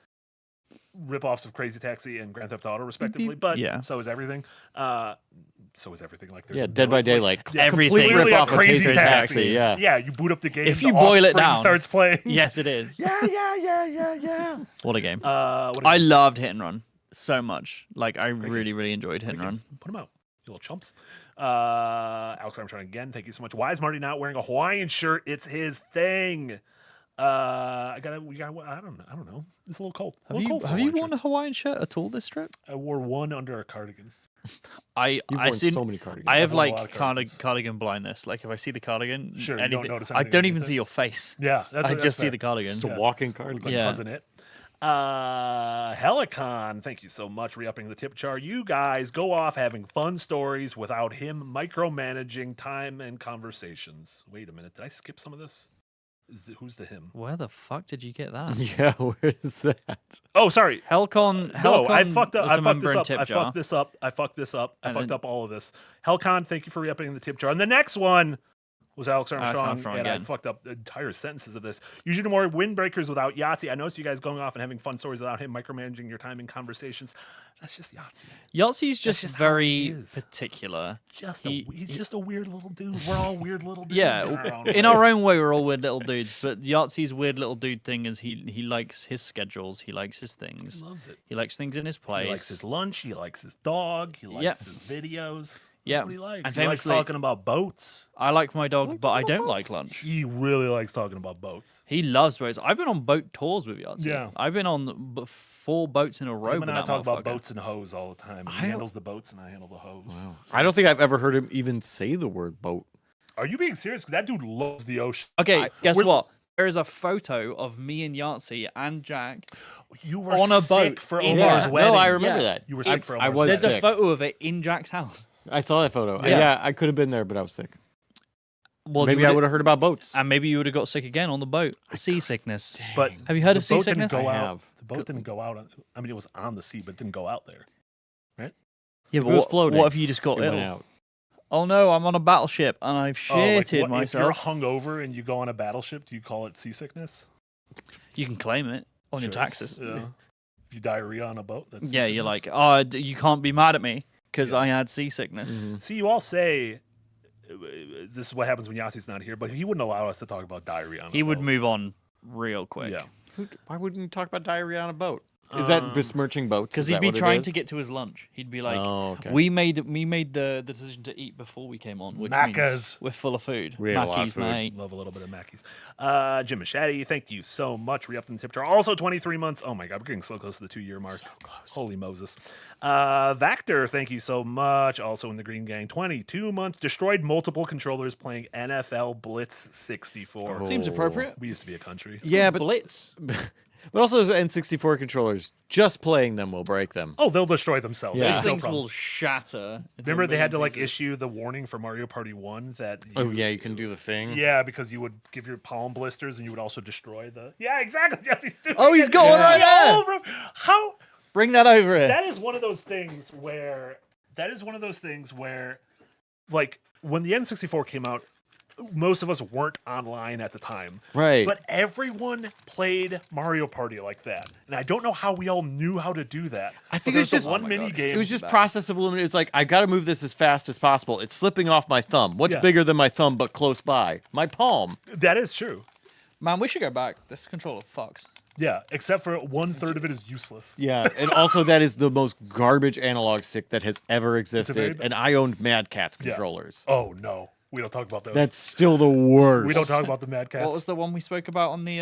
rip-offs of Crazy Taxi and Grand Theft Auto, respectively, but so is everything. Like, there's Dead by Daylight. Everything. Complete Literally rip-off a of Crazy Taxi. Yeah. You boot up the game. If the you boil it Offspring down. starts playing. Yes, it is. Yeah. What a game. What I loved Hit and Run so much. Like, I really enjoyed Hit and Run. Put them out, you little chumps. Alex Armstrong again. Thank you so much. Why is Marty not wearing a Hawaiian shirt? It's his thing. I don't know. It's a little cold. Have you worn a Hawaiian shirt at all this trip? I wore one under a cardigan. You've worn so many cardigans. I have I've worn a lot like of cardigans. cardigan blindness. Like if I see the cardigan, Sure, you don't notice I anything don't even underneath see it? your face. Yeah, I just see the cardigan. Just a walking cardigan. Yeah. Cousin it. Helicon, thank you so much. Re-upping the tip jar. You guys go off having fun stories without him micromanaging time and conversations. Wait a minute, did I skip some of this? Who's the him? Where the fuck did you get that? Yeah, where is that? Oh, sorry. Helcon. No, I fucked up. was I a fucked member this in up. Tip I Jar. fucked this up. I fucked this up. I And fucked then- up all of this. Helcon, thank you for re-upping the tip jar. And the next one was Alex Armstrong, Armstrong and I again. fucked up entire sentences of this. You should do more Windbreakers without Yahtzee. I noticed you guys going off and having fun stories without him micromanaging your time and conversations. That's just Yahtzee. Yahtzee's just just how he very is. particular. He's just a weird little dude. We're all weird little dudes. Yeah, in our own way, we're all weird little dudes. But Yahtzee's weird little dude thing is he likes his schedules. He likes his things. He loves it. He likes things in his place. He likes his lunch. He likes his dog. He likes his videos. That's Yeah. what he likes. And He likes famously- talking about boats. I like my dog, but I don't like lunch. He really likes talking about boats. He loves boats. I've been on boat tours with Yahtzee. Yeah. I've been on 4 boats in a row Him with and I that talk about motherfucker. boats and hose all the time. He handles the boats and I handle the hose. Wow. I don't think I've ever heard him even say the word boat. Are you being serious? 'Cause that dude loves the ocean. Okay, guess we're- what? There is a photo of me and Yahtzee and Jack. You were on a sick boat for in- Omar's Yeah. wedding. No, I remember Yeah. that. You were I- sick for I Omar's was There's wedding. a sick. photo of it in Jack's house. I saw that photo. Yeah. Yeah, I could have been there, but I was sick. Well, Maybe I would have heard about boats. And maybe you would have got sick again on the boat. Seasickness. But Have you heard the of boat didn't seasickness? go I out. have. The boat didn't go out. I mean, it was on the sea, but it didn't go out there. Yeah, If but it was floating, what if you just got It went ill? out. Oh no, I'm on a battleship and I've shitted If you're myself. hungover and you go on a battleship, do you call it seasickness? You can claim it on your Sure. taxes. Yeah. If you diarrhea on a boat, that's Yeah, you're seasickness. like, oh, you can't be mad at me because Yeah. I had seasickness. Mhm. See, you all say this is what happens when Yassi's not here, but he wouldn't allow us to talk about diarrhea on He a would boat. move on real quick. Yeah. Why wouldn't you talk about diarrhea on a boat? Is that besmirching boats? Because Is he'd that be what it trying is? to get to his lunch. He'd be like, Oh, okay. we made the decision to eat before we came on, which means Macca's. we're full of food. We ate a lot of Mackey's, food. mate. Love a little bit of Mackey's. Jim Machete, thank you so much. Re-upped in the tip jar. Also 23 months. Oh my God, we're getting so close to the 2-year mark. So close. Holy Moses. Vactor, thank you so much. Also in the Green Gang, 22 months. Destroyed multiple controllers playing NFL Blitz 64. Seems appropriate. We used to be a country. Yeah, but Blitz. but also those N64 controllers, just playing them will break them. Oh, they'll destroy themselves. Yeah. Those There's no things problem. will shatter. into Remember a they had to million like pieces. issue the warning for Mario Party 1 that Oh yeah, you can do the thing. Yeah, because you would give your palm blisters and you would also destroy the. Yeah, exactly. Jesse's doing Oh, he's it. got one right Yeah, there. all over- How? Bring that over here. That is one of those things where. Like, when the N64 came out, most of us weren't online at the time. Right. But everyone played Mario Party like that. And I don't know how we all knew how to do that. I think But it was there's just the one my mini God, game. it was just process of elimination. It's like I got to move this as fast as possible. It's slipping off my thumb. What's Yeah. bigger than my thumb but close by? My palm. That is true. Man, we should go back. This controller fucks. Yeah, except for 1/3 of it is useless. Yeah, and also that is the most garbage analog stick that has ever very existed. bad- And I owned Mad Catz Yeah. controllers. Oh, no. We don't talk about those. That's still the worst. We don't talk about the Mad Cats. What was the one we spoke about on the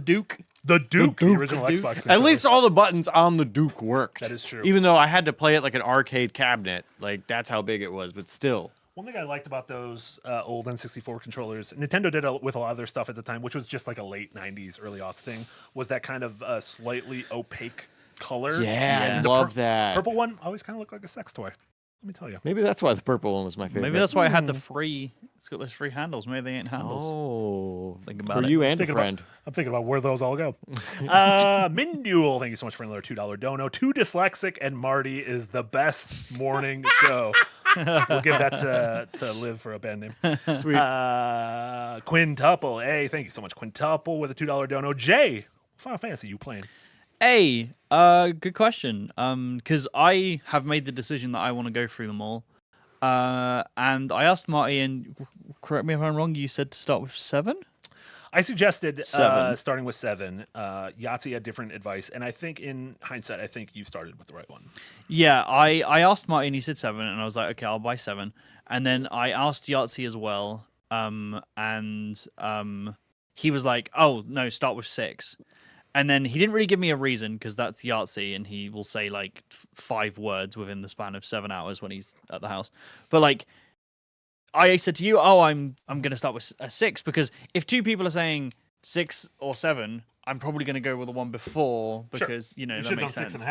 Duke? The Duke, the Duke. original The Duke. Xbox. At controller. least all the buttons on the Duke worked. That is true. Even though I had to play it like an arcade cabinet, like that's how big it was. But still, One thing I liked about those old N64 controllers, Nintendo did with a lot of their stuff at the time, which was just like a late 90s, early aughts thing, was that kind of slightly opaque color. yeah, I And the love that. Purple one always kind of looked like a sex toy. Let me tell you. Maybe that's why the purple one was my favorite. Maybe that's why I had the free. It's got those free handles. Maybe they ain't handles. Oh, Think for about it. you and a Thinking friend. I'm thinking about where those all go. Mindule, thank you so much for another $2 dono. Too Dyslexic and Marty is the best morning show. We'll give that to Liv for a band name. Sweet. Quintuple, hey, thank you so much. Quintuple with a $2 dono. Jay, what Final Fantasy you playing? Hey, good question. Because I have made the decision that I want to go through them all. And I asked Marty, and correct me if I'm wrong, you said to start with 7? I suggested 7. starting with 7. Yahtzee had different advice, and I think in hindsight, I think you started with the right one. Yeah, I asked Marty, and he said 7, and I was like, okay, I'll buy 7. And then I asked Yahtzee as well, and he was like, oh, no, start with 6. And then he didn't really give me a reason because that's Yahtzee, and he will say like 5 words within the span of 7 hours when he's at the house. But like, I said to you, oh, I'm gonna start with a 6 because if 2 people are saying 6 or 7, I'm probably gonna go with the one before because you know You that should have makes done sense.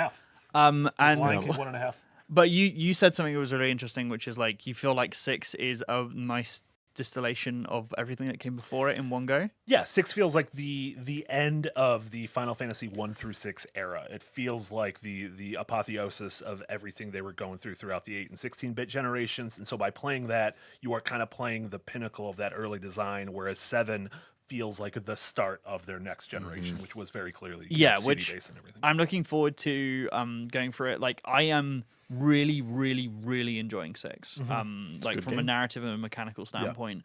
6.5. And Lion King 1.5. but you said something that was really interesting, which is like you feel like 6 is a nice distillation of everything that came before it in one go. Yeah, 6 feels like the end of the Final Fantasy 1 through 6 era. It feels like the apotheosis of everything they were going throughout the 8 and 16-bit generations. And so by playing that, you are kind of playing the pinnacle of that early design, whereas 7 feels like the start of their next generation, which was very clearly Yeah, CD which based and everything. I'm looking forward to going through it. Like I am really enjoying 6. Like from a narrative and a mechanical standpoint.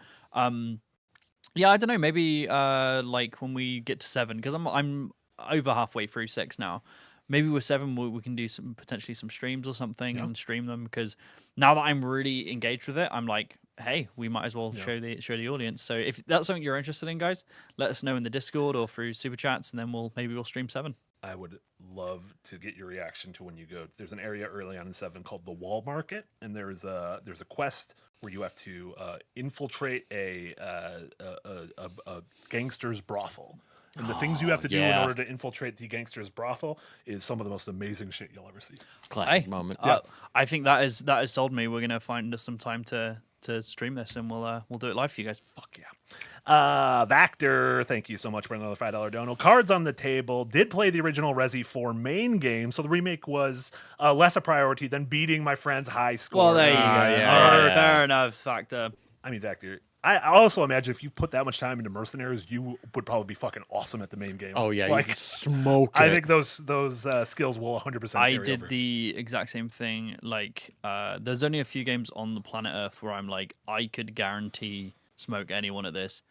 Yeah, I don't know, maybe like when we get to 7, because I'm over halfway through 6 now. Maybe with 7 we can do potentially some streams or something and stream them, because now that I'm really engaged with it, I'm like, hey, we might as well show the audience. So if that's something you're interested in, guys, let us know in the Discord or through super chats, and then maybe we'll stream 7. I would love to get your reaction to when you go. There's an area early on in 7 called the Wall Market, and there's a quest where you have to infiltrate a gangster's brothel. And the things you have to do in order to infiltrate the gangster's brothel is some of the most amazing shit you'll ever see. Classic moment. I think that has sold me. We're gonna find some time to stream this, and we'll do it live for you guys. Fuck yeah. Vactor, thank you so much for another $5 dono. Cards on the Table did play the original Resi 4 main game, so the remake was less a priority than beating my friend's high score. Well, there you go. yeah. Fair enough, Factor. I mean, Vactor, I also imagine if you put that much time into Mercenaries, you would probably be fucking awesome at the main game. Oh yeah, Like, you just smoke it. I think those skills will 100% I carry did over. the exact same thing. Like, there's only a few games on the planet Earth where I'm like, I could guarantee smoke anyone at this.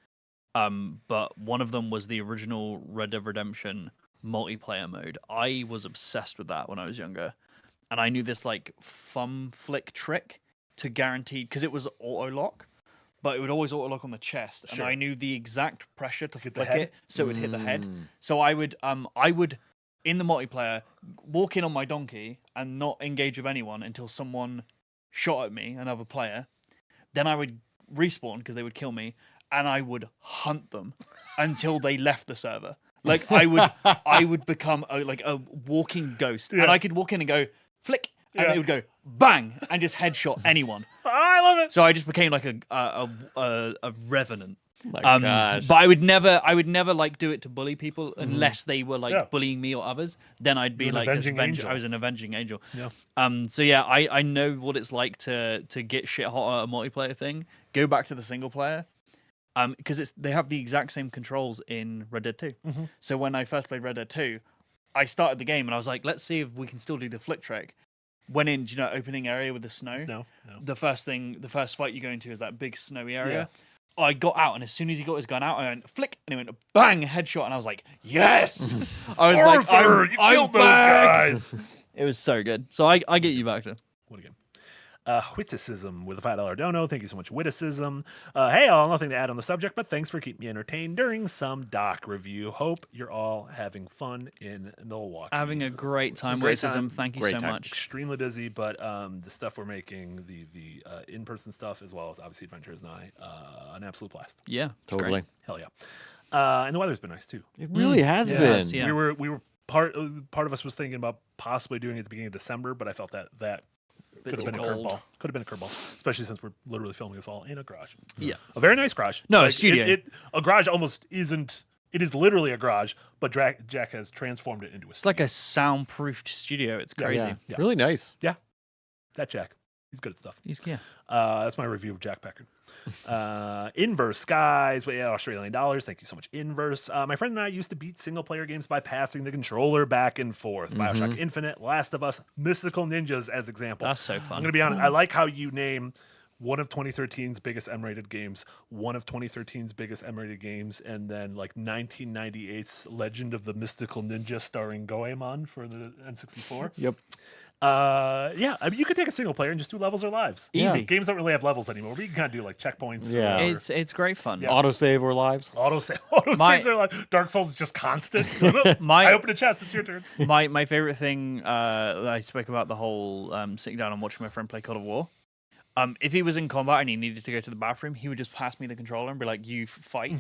But one of them was the original Red Dead Redemption, multiplayer mode. I was obsessed with that when I was younger, and I knew this like thumb flick trick to guarantee, because it was auto lock, but it would always auto lock on the chest, and I knew the exact pressure to Hit the flick head? it so it would hit the head. So I would in the multiplayer walk in on my donkey and not engage with anyone until someone shot at me, another player. Then I would respawn because they would kill me, and I would hunt them until they left the server. Like I would become a walking ghost, and I could walk in and go flick, and they would go bang and just headshot anyone. I love it. So I just became like a revenant. My gosh. But I would never like do it to bully people unless they were like bullying me or others. Then I'd be You're an like avenging angel. I was an avenging angel. Yeah. So yeah, I know what it's like to get shit hot at a multiplayer thing. Go back to the single player. Because they have the exact same controls in Red Dead 2. So when I first played Red Dead 2, I started the game and I was like, let's see if we can still do the flick trick. Went in, opening area with the snow. No. The first fight you go into is that big snowy area. I got out, and as soon as he got his gun out, I went flick, and it went bang, headshot, and I was like, yes! I was like, Arthur, you killed those guys. It was so good. So I get you back to. What again? Witticism with a $5 dono. Thank you so much, Witticism. Hey, all, nothing to add on the subject, but thanks for keeping me entertained during some doc review. Hope you're all having fun in Milwaukee. Having a great time, Great Witticism. time. Thank you Great so time. much. Extremely busy, but the stuff we're making, the in-person stuff, as well as obviously Adventures and an absolute blast. Yeah, it's Totally. great. Hell yeah. And the weather's been nice too. It really has Yes, been. yeah. We were part of us was thinking about possibly doing it at the beginning of December, but I felt that could have Bit been a cold. curveball. Could have been a curveball, especially since we're literally filming this all in a garage. Yeah. A very nice garage. No, a studio. A garage almost isn't. It is literally a garage, but Jack has transformed it into a. It's like a soundproofed studio. It's crazy. Yeah. Really nice. That Jack. He's good at stuff. Yeah. That's my review of Jack Packard. Inverse Skies, Australian dollars. Thank you so much, Inverse. My friend and I used to beat single player games by passing the controller back and forth. Bioshock Infinite, Last of Us, Mystical Ninjas as example. That's so I'm fun. gonna be honest. I like how you name one of 2013's biggest M-rated games, one of 2013's biggest M-rated games, and then like 1998's Legend of the Mystical Ninja starring Goemon for the N64. Yep. Yeah, I mean, you could take a single player and just do levels or lives. Easy. Games don't really have levels anymore, but you can kind of do like checkpoints. Yeah. Or It's great fun. Yeah. Autosave or lives. auto saves are like Dark Souls is just constant. I open a chest. It's your turn. My favorite thing that I spoke about the whole sitting down and watching my friend play God of War. If he was in combat and he needed to go to the bathroom, he would just pass me the controller and be like, "You fight."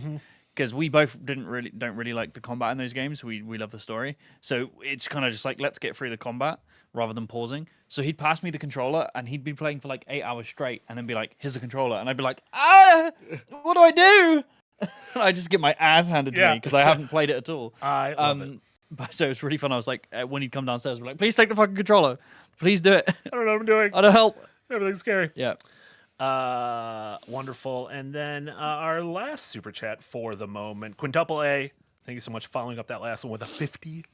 Because we both don't really like the combat in those games. We love the story, so it's kind of just like, let's get through the combat rather than pausing. So he'd pass me the controller and he'd be playing for like 8 hours straight, and then be like, "Here's the controller," and I'd be like, what do I do? I just get my ass handed to me because I haven't played it at all. I love it. But so it's really fun. I was like, when he'd come downstairs, I'd be like, "Please take the fucking controller. Please do it. I don't know what I'm doing. I don't help." Everything's scary. Yeah. Wonderful. And then our last super chat for the moment, Quintuple A. Thank you so much for following up that last one with a $50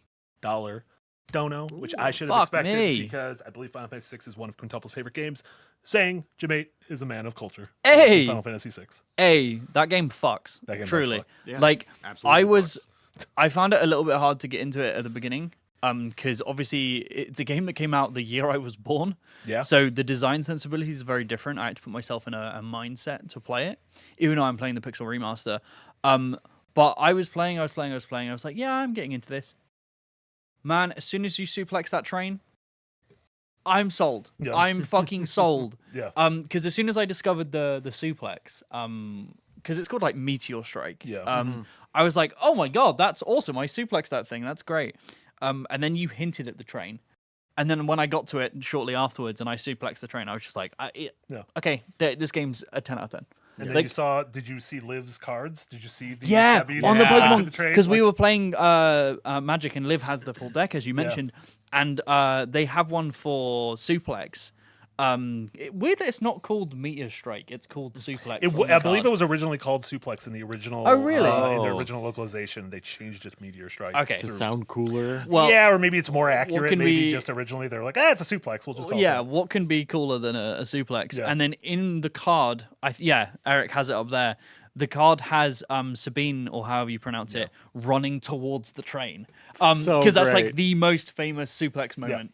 dono, which I should have fuck expected me. because I believe Final Fantasy VI is one of Quintuple's favorite games. Saying Jimate is a man of culture. Hey! Final Fantasy VI. Hey, that game fucks. That game does truly. fuck. Yeah, Like absolutely I found it a little bit hard to get into it at the beginning. Because obviously it's a game that came out the year I was born. Yeah. So the design sensibilities are very different. I had to put myself in a mindset to play it, even though I'm playing the Pixel Remaster. But I was playing. I was like, yeah, I'm getting into this. Man, as soon as you suplex that train, I'm sold. Yeah. I'm fucking sold. Yeah. Because as soon as I discovered the suplex, because it's called like Meteor Strike. Yeah. I was like, oh my god, that's awesome. I suplexed that thing. That's great. And then you hinted at the train. And then when I got to it shortly afterwards and I suplexed the train, I was just like, okay, this game's a 10 out of 10. And then did you see Liv's cards? Did you see the on the Pokemon, train? because we were playing Magic and Liv has the full deck, as you mentioned, and they have one for suplex. Weird that it's not called Meteor Strike; it's called Suplex. I believe it was originally called Suplex in the original. Oh, really? In the original localization, they changed it to Meteor Strike. Okay. To sound cooler. Well, yeah, or maybe it's more accurate. can Maybe we- just originally they're like, it's a suplex. We'll just call it that. what can be cooler than a suplex? Yeah. And then in the card, Eric has it up there. the card has Sabine, or however you pronounce it, running towards the train. So Because that's like great. the most famous suplex moment.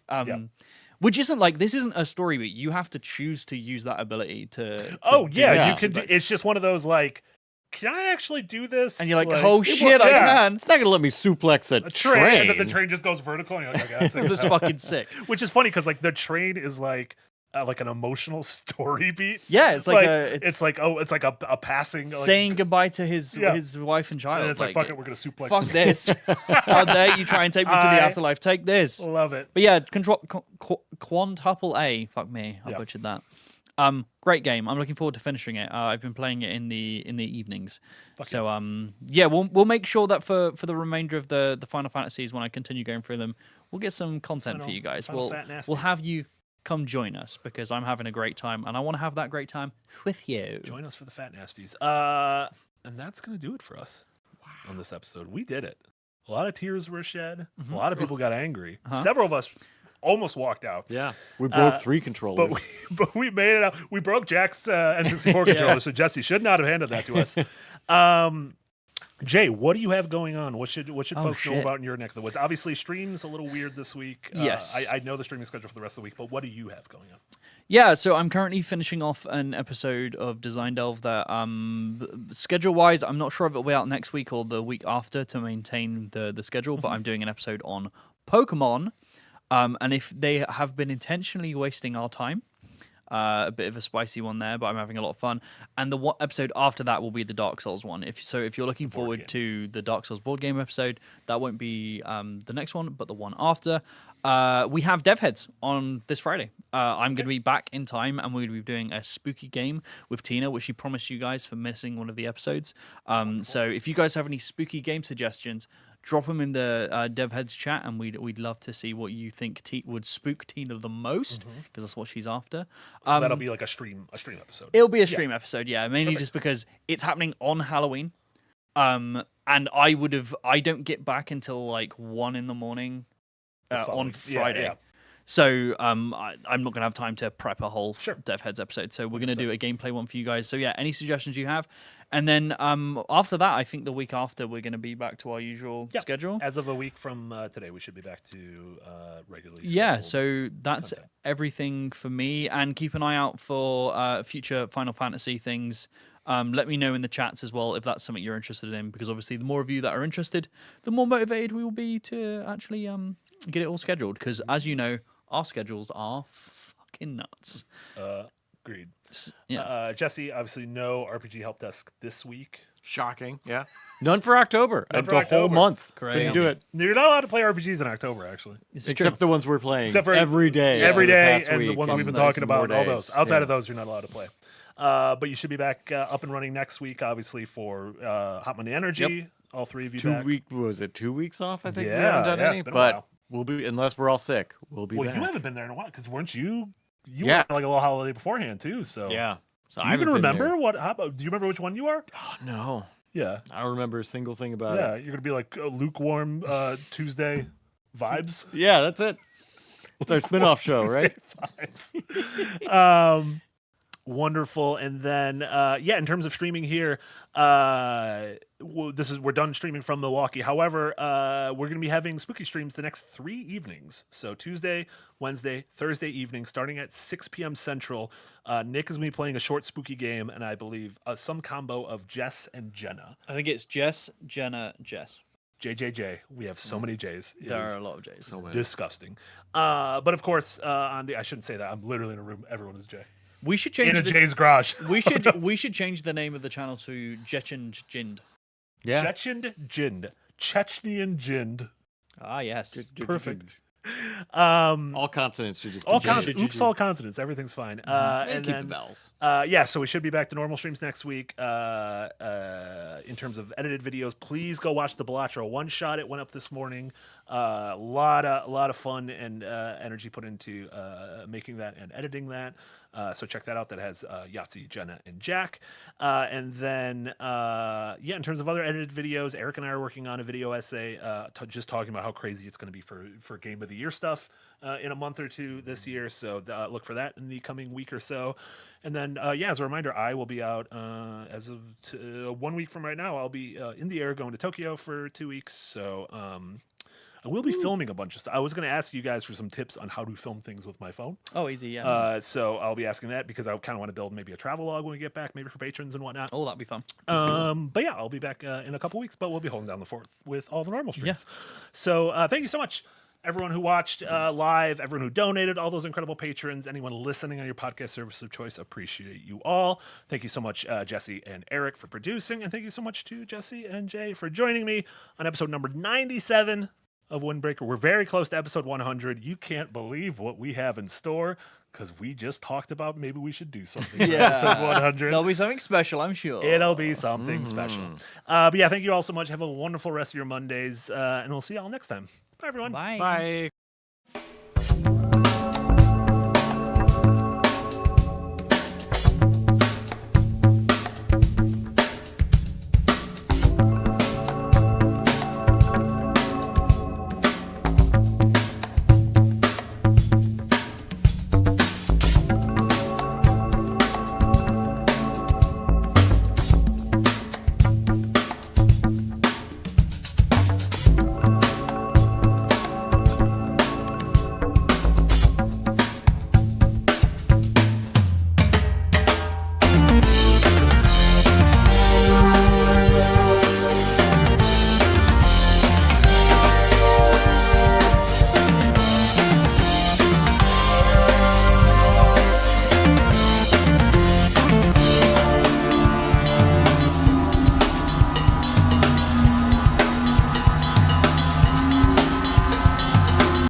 Which isn't like, this isn't a story beat. You have to choose to use that ability to Oh do yeah, yeah. you could. It's just one of those like, can I actually do this? and you're like, oh shit, yeah. I can. It's not gonna let me suplex a A train, and then the train. train just goes vertical. And you're like, okay, that's sick as That's hell. fucking sick. Which is funny because like the train is like an emotional story beat. Yeah, it's like, it's like a passing like, saying goodbye to his Yeah. his wife and child. and it's like fuck it, we're gonna suplex. fuck this. How dare you try and take me to the I afterlife? Take this. Love it. But yeah, Quantuple A. Fuck me, I Yeah. butchered that. Great game. I'm looking forward to finishing it. I've been playing it in the evenings. So yeah, we'll make sure that for the remainder of the Final Fantasies, when I continue going through them, we'll get some content for you guys. Final We'll Fat Nasties. have you come join us because I'm having a great time and I want to have that great time with you. Join us for the Fat Nasties. And that's gonna do it for us on this episode. We did it. A lot of tears were shed. A lot of people got angry. Several of us almost walked out. Yeah, we broke 3 controllers. But we made it out. We broke Jack's N64 controller, so Jesse should not have handed that to us. Jay, what do you have going on? What should folks know about in your neck of the woods? Obviously, stream's a little weird this week. Yes. I know the streaming schedule for the rest of the week, but what do you have going on? Yeah, so I'm currently finishing off an episode of Design Delve that, schedule-wise, I'm not sure if it'll be out next week or the week after to maintain the schedule, but I'm doing an episode on Pokemon, and if they have been intentionally wasting our time, a bit of a spicy one there, but I'm having a lot of fun. And the episode after that will be the Dark Souls one. If you're looking forward to the Dark Souls board game episode, that won't be the next one, but the one after. We have Dev Heads on this Friday. I'm going to be back in time, and we're going to be doing a spooky game with Tina, which she promised you guys for missing one of the episodes. So if you guys have any spooky game suggestions, drop them in the Dev Heads chat, and we'd love to see what you think would spook Tina the most, because that's what she's after. So that'll be like a stream episode. It'll be a stream episode, yeah, mainly just because it's happening on Halloween. And I don't get back until like 1 a.m. On Friday. Yeah. So I'm not gonna have time to prep a whole Sure. Dev Heads episode. So we're gonna do a gameplay one for you guys. So yeah, any suggestions you have, and then after that, I think the week after we're gonna be back to our usual schedule. As of a week from today, we should be back to regularly. Yeah, scheduled so that's content. everything for me. And keep an eye out for future Final Fantasy things. Let me know in the chats as well if that's something you're interested in, because obviously the more of you that are interested, the more motivated we will be to actually get it all scheduled. Because as you know, our schedules are fucking nuts. Agreed. Yeah. Jesse, obviously no RPG help desk this week. Shocking. Yeah. None for October. None for the whole October. month. Crazy. Couldn't do it. You're not allowed to play RPGs in October, actually. Except the ones we're playing. Except for every day. Every for the day, past and the week, ones we've been and talking more about, all days. those. Outside Yeah. of those, you're not allowed to play. But you should be back up and running next week, obviously, for Hot Money Energy. All 3 of you back. 2 weeks off? I think we Yeah, haven't done yeah, any. it's been a But while. we'll be, unless we're all sick, we'll be Well, back. you haven't been there in a while, because weren't you? You Yeah. were like a little holiday beforehand, too. So Yeah. So Do I you even haven't been remember there. what? Do you remember which one you are? Oh, no. Yeah. I don't remember a single thing about Yeah, it. you're gonna be like lukewarm Tuesday vibes. Yeah, that's it. It's our spin-off show, right? Vibes. Wonderful. And then in terms of streaming here, we're done streaming from Milwaukee. However, we're gonna be having spooky streams the next 3 evenings. So Tuesday, Wednesday, Thursday evening, starting at 6 p.m. Central. Nick is gonna be playing a short spooky game, and I believe some combo of Jess and Jenna. I think it's Jess, Jenna, Jess. JJJ. We have so many J's. It There is are a lot of J's. disgusting. But of course, I shouldn't say that. I'm literally in a room. Everyone is J. We should change In a the, J's garage. we should change the name of the channel to Jechend Jind. Yeah. Chechen Jind. Chechnyan Jind. Ah yes. Perfect. All consonants should just be All J. Oops, all consonants. Everything's fine. And keep then, the vowels. so we should be back to normal streams next week. In terms of edited videos, please go watch the Bellatra one shot. It went up this morning. A lot of fun and energy put into making that and editing that. So check that out. That has Yahtzee, Jenna, and Jack. And then, in terms of other edited videos, Eric and I are working on a video essay just talking about how crazy it's going to be for Game of the Year stuff in a month or two this year. So look for that in the coming week or so. And then, as a reminder, I will be out as of 1 week from right now. I'll be in the air going to Tokyo for 2 weeks. So I will be filming a bunch of stuff. I was going to ask you guys for some tips on how to film things with my phone. Oh, easy, yeah. So I'll be asking that because I kind of want to build maybe a travel log when we get back, maybe for patrons and whatnot. Oh, that'd be fun. But yeah, I'll be back in a couple weeks, but we'll be holding down the fort with all the normal streams. So thank you so much, everyone who watched live, everyone who donated, all those incredible patrons, anyone listening on your podcast service of choice. Appreciate you all. Thank you so much, Jesse and Eric, for producing, and thank you so much to Jesse and Jay for joining me on episode number 97 of Windbreaker. We're very close to episode 100. You can't believe what we have in store because we just talked about maybe we should do something for episode 100. There'll be something special, I'm sure. It'll be something special. But yeah, thank you all so much. Have a wonderful rest of your Mondays, and we'll see you all next time. Bye, everyone. Bye. Bye.